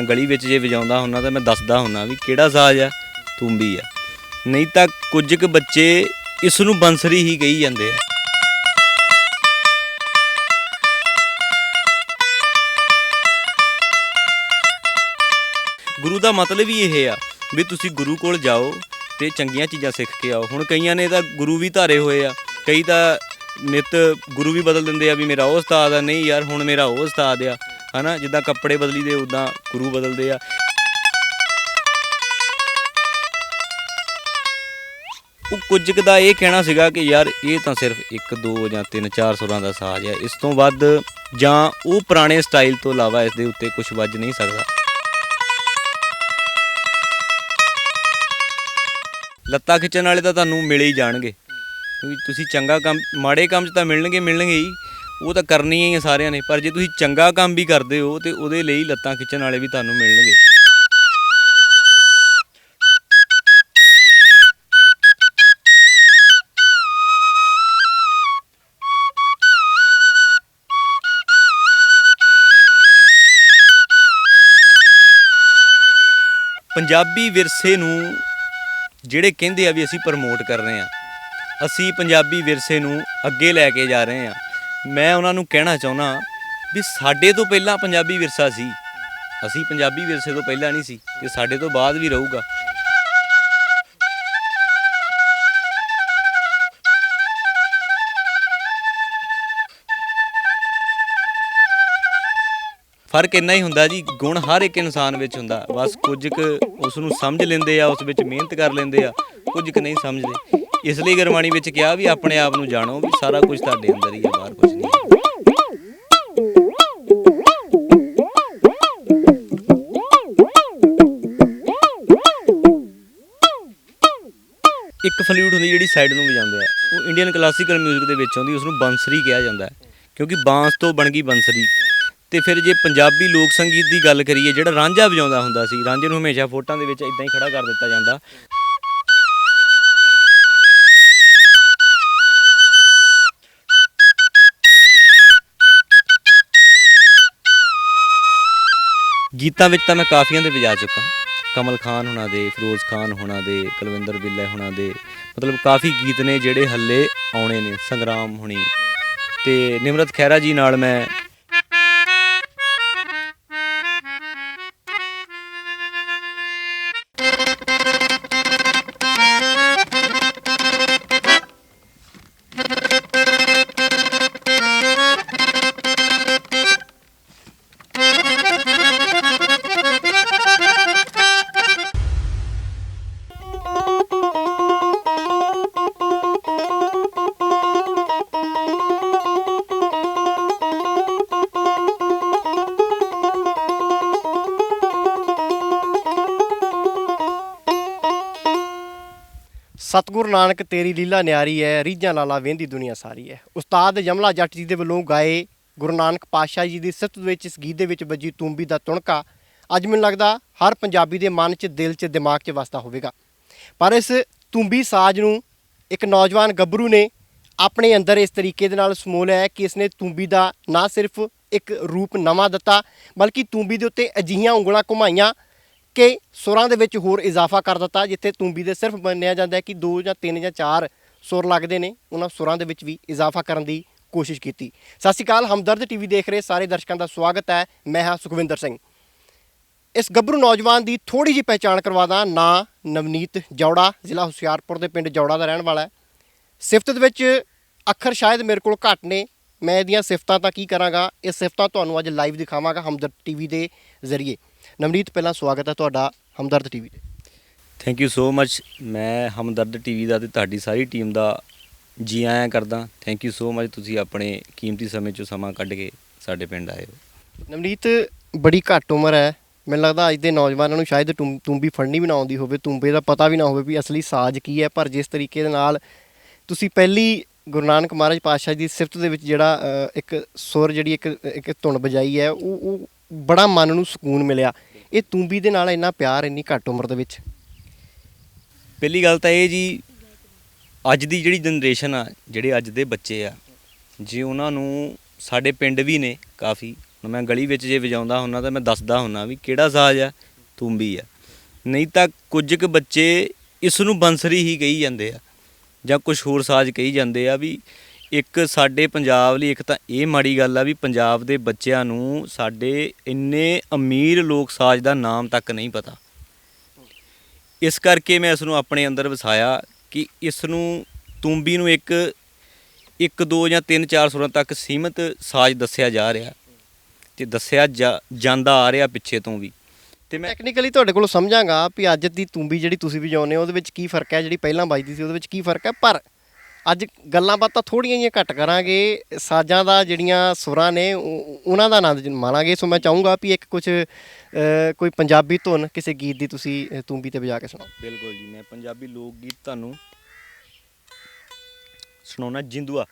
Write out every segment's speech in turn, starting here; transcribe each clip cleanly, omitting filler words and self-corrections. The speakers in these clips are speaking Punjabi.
गली विच जे वजाउंदा हुन्ना तां मैं दसदा हुन्ना भी किहड़ा साज आ, तूंबी आ। नहीं तां कुछ क बच्चे इस नूं बंसरी ही कही जांदे आ। गुरु दा मतलब ही इह आ भी तुसीं गुरु कोल जाओ ते चंगीआं चीज़ां सिੱਖ के आओ। हुण कईयां ने तां गुरु भी धारे होए आ, कई तां नित गुरु भी बदल दिंदे आ भी मेरा ਉਹ ਉਸਤਾਦ ਆ, नहीं यार हुण मेरा ਉਹ ਉਸਤਾਦ ਆ, है ना। जिद्दां कपड़े बदली दे उदां गुरु बदलदे आ। ਉਹ ਕੁਝ ਕੁ ਦਾ ਇਹ ਕਹਿਣਾ ਸੀਗਾ ਕਿ ਯਾਰ ਇਹ ਤਾਂ ਸਿਰਫ 1 2 ਜਾਂ 3 4 ਸੁਰਾਂ ਦਾ ਸਾਜ਼ ਹੈ, ਇਸ ਤੋਂ ਵੱਧ ਜਾਂ ਉਹ ਪੁਰਾਣੇ ਸਟਾਈਲ ਤੋਂ ਇਲਾਵਾ ਇਸ ਦੇ ਉੱਤੇ ਕੁਝ ਵੱਜ ਨਹੀਂ ਸਕਦਾ। ਲੱਤਾਂ ਖਿੱਚਣ ਵਾਲੇ ਤਾਂ ਤੁਹਾਨੂੰ ਮਿਲੇ ਹੀ ਜਾਣਗੇ, ਕਿਉਂਕਿ ਤੁਸੀਂ ਚੰਗਾ ਕੰਮ ਮਾੜੇ ਕੰਮ 'ਚ ਤਾਂ ਮਿਲਣਗੇ ਹੀ, ਉਹ ਤਾਂ ਕਰਨੀ ਹੀ ਹੈ ਸਾਰਿਆਂ ਨੇ। ਪਰ ਜੇ ਤੁਸੀਂ ਚੰਗਾ ਕੰਮ ਵੀ ਕਰਦੇ ਹੋ ਤਾਂ ਉਹਦੇ ਲਈ ਲੱਤਾਂ ਖਿੱਚਣ ਵਾਲੇ ਵੀ ਤੁਹਾਨੂੰ ਮਿਲਣਗੇ। ਪੰਜਾਬੀ ਵਿਰਸੇ ਨੂੰ ਜਿਹੜੇ ਕਹਿੰਦੇ ਆ ਵੀ ਅਸੀਂ ਪ੍ਰਮੋਟ ਕਰ ਰਹੇ ਹਾਂ, ਅਸੀਂ ਪੰਜਾਬੀ ਵਿਰਸੇ ਨੂੰ ਅੱਗੇ ਲੈ ਕੇ ਜਾ ਰਹੇ ਹਾਂ। ਮੈਂ ਉਹਨਾਂ ਨੂੰ ਕਹਿਣਾ ਚਾਹੁੰਦਾ ਵੀ ਸਾਡੇ ਤੋਂ ਪਹਿਲਾਂ ਪੰਜਾਬੀ ਵਿਰਸਾ ਸੀ, ਅਸੀਂ ਪੰਜਾਬੀ ਵਿਰਸੇ ਤੋਂ ਪਹਿਲਾਂ ਨਹੀਂ ਸੀ ਤੇ ਸਾਡੇ ਤੋਂ ਬਾਅਦ ਵੀ ਰਹੂਗਾ। ਫਰਕ ਇੰਨਾ ਹੀ ਹੁੰਦਾ ਜੀ, ਗੁਣ ਹਰ ਇੱਕ ਇਨਸਾਨ ਵਿੱਚ ਹੁੰਦਾ, ਬਸ ਕੁਝ ਕੁ ਉਸ ਨੂੰ ਸਮਝ ਲੈਂਦੇ ਆ, ਉਸ ਵਿੱਚ ਮਿਹਨਤ ਕਰ ਲੈਂਦੇ ਆ, ਕੁਝ ਕੁ ਨਹੀਂ ਸਮਝਦੇ। ਇਸ ਲਈ ਗੁਰਬਾਣੀ ਵਿੱਚ ਕਿਹਾ ਵੀ ਆਪਣੇ ਆਪ ਨੂੰ ਜਾਣੋ ਵੀ ਸਾਰਾ ਕੁਝ ਤੁਹਾਡੇ ਅੰਦਰ ਹੀ ਆ, ਬਾਹਰ ਕੁਝ ਨਹੀਂ ਹੈ। ਇੱਕ ਫਲੂਟ ਹੁੰਦੀ ਜਿਹੜੀ ਸਾਈਡ ਨੂੰ ਵਜਾਉਂਦੇ ਆ, ਉਹ ਇੰਡੀਅਨ ਕਲਾਸੀਕਲ ਮਿਊਜ਼ਿਕ ਦੇ ਵਿੱਚ ਆਉਂਦੀ, ਉਸ ਨੂੰ ਬੰਸਰੀ ਕਿਹਾ ਜਾਂਦਾ, ਕਿਉਂਕਿ ਬਾਂਸ ਤੋਂ ਬਣ ਗਈ ਬੰਸਰੀ। ਤੇ ਫਿਰ ਜੇ ਪੰਜਾਬੀ ਲੋਕ ਸੰਗੀਤ ਦੀ ਗੱਲ ਕਰੀਏ, ਜਿਹੜਾ ਰਾਂਝਾ ਵਜਾਉਂਦਾ ਹੁੰਦਾ ਸੀ, ਰਾਂਝੇ ਨੂੰ ਹਮੇਸ਼ਾ ਫੋਟਾਂ ਦੇ ਵਿੱਚ ਇੱਦਾਂ ਹੀ ਖੜਾ ਕਰ ਦਿੱਤਾ ਜਾਂਦਾ। ਗੀਤਾਂ ਵਿੱਚ ਤਾਂ ਮੈਂ ਕਾਫੀਆਂ ਦੇ ਵਜਾ ਚੁੱਕਾ, ਕਮਲ ਖਾਨ ਹੁਣਾਂ ਦੇ, ਫਿਰੋਜ਼ ਖਾਨ ਹੁਣਾਂ ਦੇ, ਕੁਲਵਿੰਦਰ ਬਿੱਲੇ ਹੁਣਾਂ ਦੇ, ਮਤਲਬ ਕਾਫੀ ਗੀਤ ਨੇ ਜਿਹੜੇ ਹੱਲੇ ਆਉਣੇ ਨੇ। ਸੰਗਰਾਮ ਹੁਣੀ ਤੇ ਨਿਮਰਤ ਖਹਿਰਾ ਜੀ ਨਾਲ ਮੈਂ ਸਤਿਗੁਰੂ ਨਾਨਕ ਤੇਰੀ ਲੀਲਾ ਨਿਆਰੀ ਹੈ, ਰੀਝਾਂ ਲਾਲਾ ਵੇਂਦੀ ਦੁਨੀਆ ਸਾਰੀ ਹੈ। ਉਸਤਾਦ ਯਮਲਾ ਜੱਟ ਜੀ ਦੇ ਵੱਲੋਂ ਗਾਏ ਗੁਰੂ ਨਾਨਕ ਪਾਤਸ਼ਾਹ ਜੀ ਦੀ ਸਿਫਤ ਵਿੱਚ ਇਸ ਗੀਤ ਦੇ ਵਿੱਚ ਵੱਜੀ ਤੂੰਬੀ ਦਾ ਤੁਣਕਾ ਅੱਜ ਮੈਨੂੰ ਲੱਗਦਾ ਹਰ ਪੰਜਾਬੀ ਦੇ ਮਨ 'ਚ, ਦਿਲ 'ਚ, ਦਿਮਾਗ 'ਚ ਵਸਦਾ ਹੋਵੇਗਾ। ਪਰ ਇਸ ਤੂੰਬੀ ਸਾਜ਼ ਨੂੰ ਇੱਕ ਨੌਜਵਾਨ ਗੱਭਰੂ ਨੇ ਆਪਣੇ ਅੰਦਰ ਇਸ ਤਰੀਕੇ ਦੇ ਨਾਲ ਸਮੋ ਲਿਆ ਕਿ ਇਸਨੇ ਤੂੰਬੀ ਦਾ ਨਾ ਸਿਰਫ ਇੱਕ ਰੂਪ ਨਵਾਂ ਦਿੱਤਾ, ਬਲਕਿ ਤੂੰਬੀ ਦੇ ਉੱਤੇ ਅਜਿਹੀਆਂ ਉਂਗਲਾਂ ਘੁਮਾਈਆਂ ਕਿ ਸੁਰਾਂ ਦੇ ਵਿੱਚ ਹੋਰ ਇਜ਼ਾਫਾ ਕਰ ਦਿੱਤਾ। ਜਿੱਥੇ ਤੂੰਬੀ ਦੇ ਸਿਰਫ ਮੰਨਿਆ ਜਾਂਦਾ ਕਿ 2 ਜਾਂ 3 ਜਾਂ 4 ਸੁਰ ਲੱਗਦੇ ਨੇ, ਉਹਨਾਂ ਸੁਰਾਂ ਦੇ ਵਿੱਚ ਵੀ ਇਜ਼ਾਫਾ ਕਰਨ ਦੀ ਕੋਸ਼ਿਸ਼ ਕੀਤੀ। ਸਤਿ ਸ਼੍ਰੀ ਅਕਾਲ, ਹਮਦਰਦ ਟੀਵੀ ਦੇਖ ਰਹੇ ਸਾਰੇ ਦਰਸ਼ਕਾਂ ਦਾ ਸਵਾਗਤ ਹੈ। ਮੈਂ ਹਾਂ ਸੁਖਵਿੰਦਰ ਸਿੰਘ। ਇਸ ਗੱਭਰੂ ਨੌਜਵਾਨ ਦੀ ਥੋੜ੍ਹੀ ਜਿਹੀ ਪਹਿਚਾਣ ਕਰਵਾਦਾ। ਨਾਂ ਨਵਨੀਤ ਜੌੜਾ, ਜ਼ਿਲ੍ਹਾ ਹੁਸ਼ਿਆਰਪੁਰ ਦੇ ਪਿੰਡ ਜੌੜਾ ਦਾ ਰਹਿਣ ਵਾਲਾ ਹੈ। ਸਿਫਤ ਦੇ ਵਿੱਚ ਅੱਖਰ ਸ਼ਾਇਦ ਮੇਰੇ ਕੋਲ ਘੱਟ ਨੇ, ਮੈਂ ਇਹਦੀਆਂ ਸਿਫਤਾਂ ਤਾਂ ਕੀ ਕਰਾਂਗਾ, ਇਹ ਸਿਫਤਾਂ ਤੁਹਾਨੂੰ ਅੱਜ ਲਾਈਵ ਦਿਖਾਵਾਂਗਾ ਹਮਦਰਦ ਟੀਵੀ ਦੇ ਜ਼ਰੀਏ। ਨਵਨੀਤ, ਪਹਿਲਾਂ ਸਵਾਗਤ ਹੈ ਤੁਹਾਡਾ ਹਮਦਰਦ ਟੀਵੀ 'ਤੇ। Thank you so much. ਮੈਂ ਹਮਦਰਦ ਟੀਵੀ ਦਾ ਅਤੇ ਤੁਹਾਡੀ ਸਾਰੀ ਟੀਮ ਦਾ ਜੀ ਆਇਆਂ ਕਰਦਾ। ਥੈਂਕ ਯੂ ਸੋ ਮਚ, ਤੁਸੀਂ ਆਪਣੇ ਕੀਮਤੀ ਸਮੇਂ 'ਚੋਂ ਸਮਾਂ ਕੱਢ ਕੇ ਸਾਡੇ ਪਿੰਡ ਆਏ ਹੋ। ਨਵਨੀਤ, ਬੜੀ ਘੱਟ ਉਮਰ ਹੈ, ਮੈਨੂੰ ਲੱਗਦਾ ਅੱਜ ਦੇ ਨੌਜਵਾਨਾਂ ਨੂੰ ਸ਼ਾਇਦ ਤੂੰਬੀ ਫੜਨੀ ਵੀ ਨਾ ਆਉਂਦੀ ਹੋਵੇ, ਤੂੰਬੇ ਦਾ ਪਤਾ ਵੀ ਨਾ ਹੋਵੇ ਵੀ ਅਸਲੀ ਸਾਜ਼ ਕੀ ਹੈ। ਪਰ ਜਿਸ ਤਰੀਕੇ ਦੇ ਨਾਲ ਤੁਸੀਂ ਪਹਿਲੀ ਗੁਰੂ ਨਾਨਕ ਮਹਾਰਾਜ ਪਾਤਸ਼ਾਹ ਦੀ ਸਿਫਤ ਦੇ ਵਿੱਚ ਜਿਹੜਾ ਇੱਕ ਸੁਰ, ਜਿਹੜੀ ਇੱਕ ਧੁਨ ਵਜਾਈ ਹੈ, ਉਹ ਬੜਾ ਮਨ ਨੂੰ ਸਕੂਨ ਮਿਲਿਆ। ਇਹ ਤੂੰਬੀ ਦੇ ਨਾਲ ਇੰਨਾ ਪਿਆਰ ਇੰਨੀ ਘੱਟ ਉਮਰ ਦੇ ਵਿੱਚ? ਪਹਿਲੀ ਗੱਲ ਤਾਂ ਇਹ ਜੀ, ਅੱਜ ਦੀ ਜਿਹੜੀ ਜਨਰੇਸ਼ਨ ਆ, ਜਿਹੜੇ ਅੱਜ ਦੇ ਬੱਚੇ ਆ, ਜੇ ਉਹਨਾਂ ਨੂੰ, ਸਾਡੇ ਪਿੰਡ ਵੀ ਨੇ ਕਾਫੀ, ਹੁਣ ਮੈਂ ਗਲੀ ਵਿੱਚ ਜੇ ਵਜਾਉਂਦਾ ਹੁੰਨਾ ਤਾਂ ਮੈਂ ਦੱਸਦਾ ਹੁੰਨਾ ਵੀ ਕਿਹੜਾ ਸਾਜ਼ ਆ, ਤੂੰਬੀ ਆ। ਨਹੀਂ ਤਾਂ ਕੁਝ ਕੁ ਬੱਚੇ ਇਸ ਨੂੰ ਬੰਸਰੀ ਹੀ ਕਹੀ ਜਾਂਦੇ ਆ ਜਾਂ ਕੁਝ ਹੋਰ ਸਾਜ਼ ਕਹੀ ਜਾਂਦੇ ਆ। ਵੀ ਇੱਕ ਸਾਡੇ ਪੰਜਾਬ ਲਈ ਇੱਕ ਤਾਂ ਇਹ ਮਾੜੀ ਗੱਲ ਆ ਵੀ ਪੰਜਾਬ ਦੇ ਬੱਚਿਆਂ ਨੂੰ ਸਾਡੇ ਇੰਨੇ ਅਮੀਰ ਲੋਕ ਸਾਜ਼ ਦਾ ਨਾਮ ਤੱਕ ਨਹੀਂ ਪਤਾ। ਇਸ ਕਰਕੇ ਮੈਂ ਇਸ ਨੂੰ ਆਪਣੇ ਅੰਦਰ ਵਸਾਇਆ ਕਿ ਇਸ ਨੂੰ ਤੂੰਬੀ ਨੂੰ ਇੱਕ ਦੋ ਜਾਂ 3-4 ਸੁਰਾਂ ਤੱਕ ਸੀਮਿਤ ਸਾਜ਼ ਦੱਸਿਆ ਜਾ ਰਿਹਾ ਤੇ ਦੱਸਿਆ ਜਾਂਦਾ ਆ ਰਿਹਾ ਪਿੱਛੇ ਤੋਂ ਵੀ। ਤੇ ਮੈਂ ਟੈਕਨੀਕਲੀ ਤੁਹਾਡੇ ਕੋਲੋਂ ਸਮਝਾਂਗਾ ਵੀ ਅੱਜ ਦੀ ਤੂੰਬੀ ਜਿਹੜੀ ਤੁਸੀਂ ਵਜਾਉਂਦੇ ਹੋ ਉਹਦੇ ਵਿੱਚ ਕੀ ਫਰਕ ਹੈ, ਜਿਹੜੀ ਪਹਿਲਾਂ ਵੱਜਦੀ ਸੀ ਉਹਦੇ ਵਿੱਚ ਕੀ ਫਰਕ ਹੈ। ਪਰ ਅੱਜ ਗੱਲਾਂ ਬਾਤਾਂ ਥੋੜ੍ਹੀਆਂ ਜਿਹੀਆਂ ਘੱਟ ਕਰਾਂਗੇ, ਸਾਜ਼ਾਂ ਦਾ ਜਿਹੜੀਆਂ ਸੁਰਾਂ ਨੇ ਉਹਨਾਂ ਦਾ ਆਨੰਦ ਮਾਣਾਂਗੇ। ਸੋ ਮੈਂ ਚਾਹੂੰਗਾ ਵੀ ਇੱਕ ਕੋਈ ਪੰਜਾਬੀ ਧੁਨ ਕਿਸੇ ਗੀਤ ਦੀ ਤੁਸੀਂ ਤੂੰਬੀ ਤੇ ਵਜਾ ਕੇ ਸੁਣਾਓ। ਬਿਲਕੁਲ ਜੀ, ਮੈਂ ਪੰਜਾਬੀ ਲੋਕ ਗੀਤ ਤੁਹਾਨੂੰ ਸੁਣਾਉਣਾ, ਜਿੰਦੂਆ।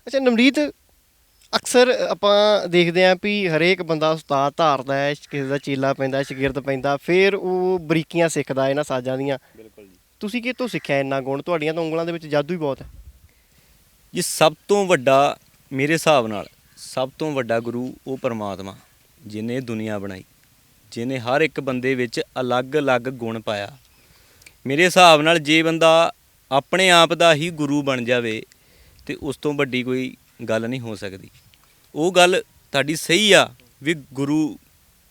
ਅੱਛਾ ਨਮਰੀਤ, ਅਕਸਰ ਆਪਾਂ ਦੇਖਦੇ ਹਾਂ ਵੀ ਹਰੇਕ ਬੰਦਾ ਉਸਤਾਦ ਧਾਰਦਾ ਹੈ, ਕਿਸੇ ਦਾ ਚੇਲਾ ਪੈਂਦਾ, ਸ਼ਾਗਿਰਦ ਪੈਂਦਾ, ਫਿਰ ਉਹ ਬਰੀਕੀਆਂ ਸਿੱਖਦਾ ਇਹਨਾਂ ਸਾਜ਼ਾਂ ਦੀਆਂ। ਬਿਲਕੁਲ ਜੀ। ਤੁਸੀਂ ਕਿੱਥੋਂ ਸਿੱਖਿਆ ਇੰਨਾ ਗੁਣ? ਤੁਹਾਡੀਆਂ ਤਾਂ ਉਂਗਲਾਂ ਦੇ ਵਿੱਚ ਜਾਦੂ ਹੀ ਬਹੁਤ ਹੈ ਜੀ। ਸਭ ਤੋਂ ਵੱਡਾ ਮੇਰੇ ਹਿਸਾਬ ਨਾਲ ਸਭ ਤੋਂ ਵੱਡਾ ਗੁਰੂ ਉਹ ਪਰਮਾਤਮਾ ਜਿਹਨੇ ਦੁਨੀਆ ਬਣਾਈ, ਜਿਹਨੇ ਹਰ ਇੱਕ ਬੰਦੇ ਵਿੱਚ ਅਲੱਗ-ਅਲੱਗ ਗੁਣ ਪਾਇਆ। ਮੇਰੇ ਹਿਸਾਬ ਨਾਲ ਜੇ ਬੰਦਾ ਆਪਣੇ ਆਪ ਦਾ ਹੀ ਗੁਰੂ ਬਣ ਜਾਵੇ ਤੇ ਉਸ ਤੋਂ ਵੱਡੀ ਕੋਈ ਗੱਲ ਨਹੀਂ ਹੋ ਸਕਦੀ। ਉਹ ਗੱਲ ਤੁਹਾਡੀ ਸਹੀ ਆ ਵੀ ਗੁਰੂ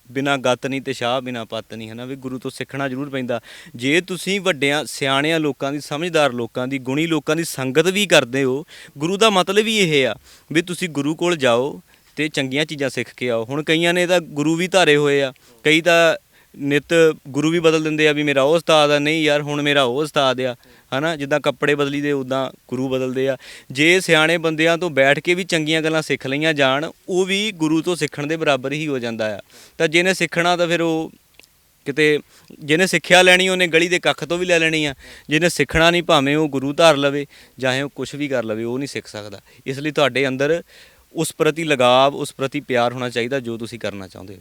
ਬਿਨਾਂ ਗੱਤ ਨਹੀਂ ਤੇ ਸ਼ਾਹ ਬਿਨਾਂ ਪੱਤ ਨਹੀਂ, ਹੈ ਨਾ। ਵੀ ਗੁਰੂ ਤੋਂ ਸਿੱਖਣਾ ਜ਼ਰੂਰ ਪੈਂਦਾ। ਜੇ ਤੁਸੀਂ ਵੱਡਿਆਂ ਸਿਆਣਿਆਂ ਲੋਕਾਂ ਦੀ, ਸਮਝਦਾਰ ਲੋਕਾਂ ਦੀ, ਗੁਣੀ ਲੋਕਾਂ ਦੀ ਸੰਗਤ ਵੀ ਕਰਦੇ ਹੋ, ਗੁਰੂ ਦਾ ਮਤਲਬ ਹੀ ਇਹ ਆ ਵੀ ਤੁਸੀਂ ਗੁਰੂ ਕੋਲ ਜਾਓ ਤੇ ਚੰਗੀਆਂ ਚੀਜ਼ਾਂ ਸਿੱਖ ਕੇ ਆਓ। ਹੁਣ ਕਈਆਂ ਨੇ ਤਾਂ ਗੁਰੂ ਵੀ ਧਾਰੇ ਹੋਏ ਆ, ਕਈ ਤਾਂ ਨਿੱਤ ਗੁਰੂ ਵੀ ਬਦਲ ਦਿੰਦੇ ਆ ਵੀ ਮੇਰਾ ਉਹ ਉਸਤਾਦ ਆ, ਨਹੀਂ ਯਾਰ ਹੁਣ ਮੇਰਾ ਉਹ ਉਸਤਾਦ ਆ, ਹੈ ਨਾ। ਜਿੱਦਾਂ ਕੱਪੜੇ ਬਦਲੀ ਦੇ ਉੱਦਾਂ ਗੁਰੂ ਬਦਲਦੇ ਆ। ਜੇ ਸਿਆਣੇ ਬੰਦਿਆਂ ਤੋਂ ਬੈਠ ਕੇ ਵੀ ਚੰਗੀਆਂ ਗੱਲਾਂ ਸਿੱਖ ਲਈਆਂ ਜਾਣ, ਉਹ ਵੀ ਗੁਰੂ ਤੋਂ ਸਿੱਖਣ ਦੇ ਬਰਾਬਰ ਹੀ ਹੋ ਜਾਂਦਾ ਆ। ਤਾਂ ਜਿਹਨੇ ਸਿੱਖਣਾ ਤਾਂ ਫਿਰ ਉਹ ਕਿਤੇ, ਜਿਹਨੇ ਸਿੱਖਿਆ ਲੈਣੀ ਉਹਨੇ ਗਲੀ ਦੇ ਕੱਖ ਤੋਂ ਵੀ ਲੈ ਲੈਣੀ ਆ। ਜਿਹਨੇ ਸਿੱਖਣਾ ਨਹੀਂ, ਭਾਵੇਂ ਉਹ ਗੁਰੂ ਧਾਰ ਲਵੇ ਚਾਹੇ ਉਹ ਕੁਛ ਵੀ ਕਰ ਲਵੇ, ਉਹ ਨਹੀਂ ਸਿੱਖ ਸਕਦਾ। ਇਸ ਲਈ ਤੁਹਾਡੇ ਅੰਦਰ ਉਸ ਪ੍ਰਤੀ ਲਗਾਵ, ਉਸ ਪ੍ਰਤੀ ਪਿਆਰ ਹੋਣਾ ਚਾਹੀਦਾ ਜੋ ਤੁਸੀਂ ਕਰਨਾ ਚਾਹੁੰਦੇ ਹੋ।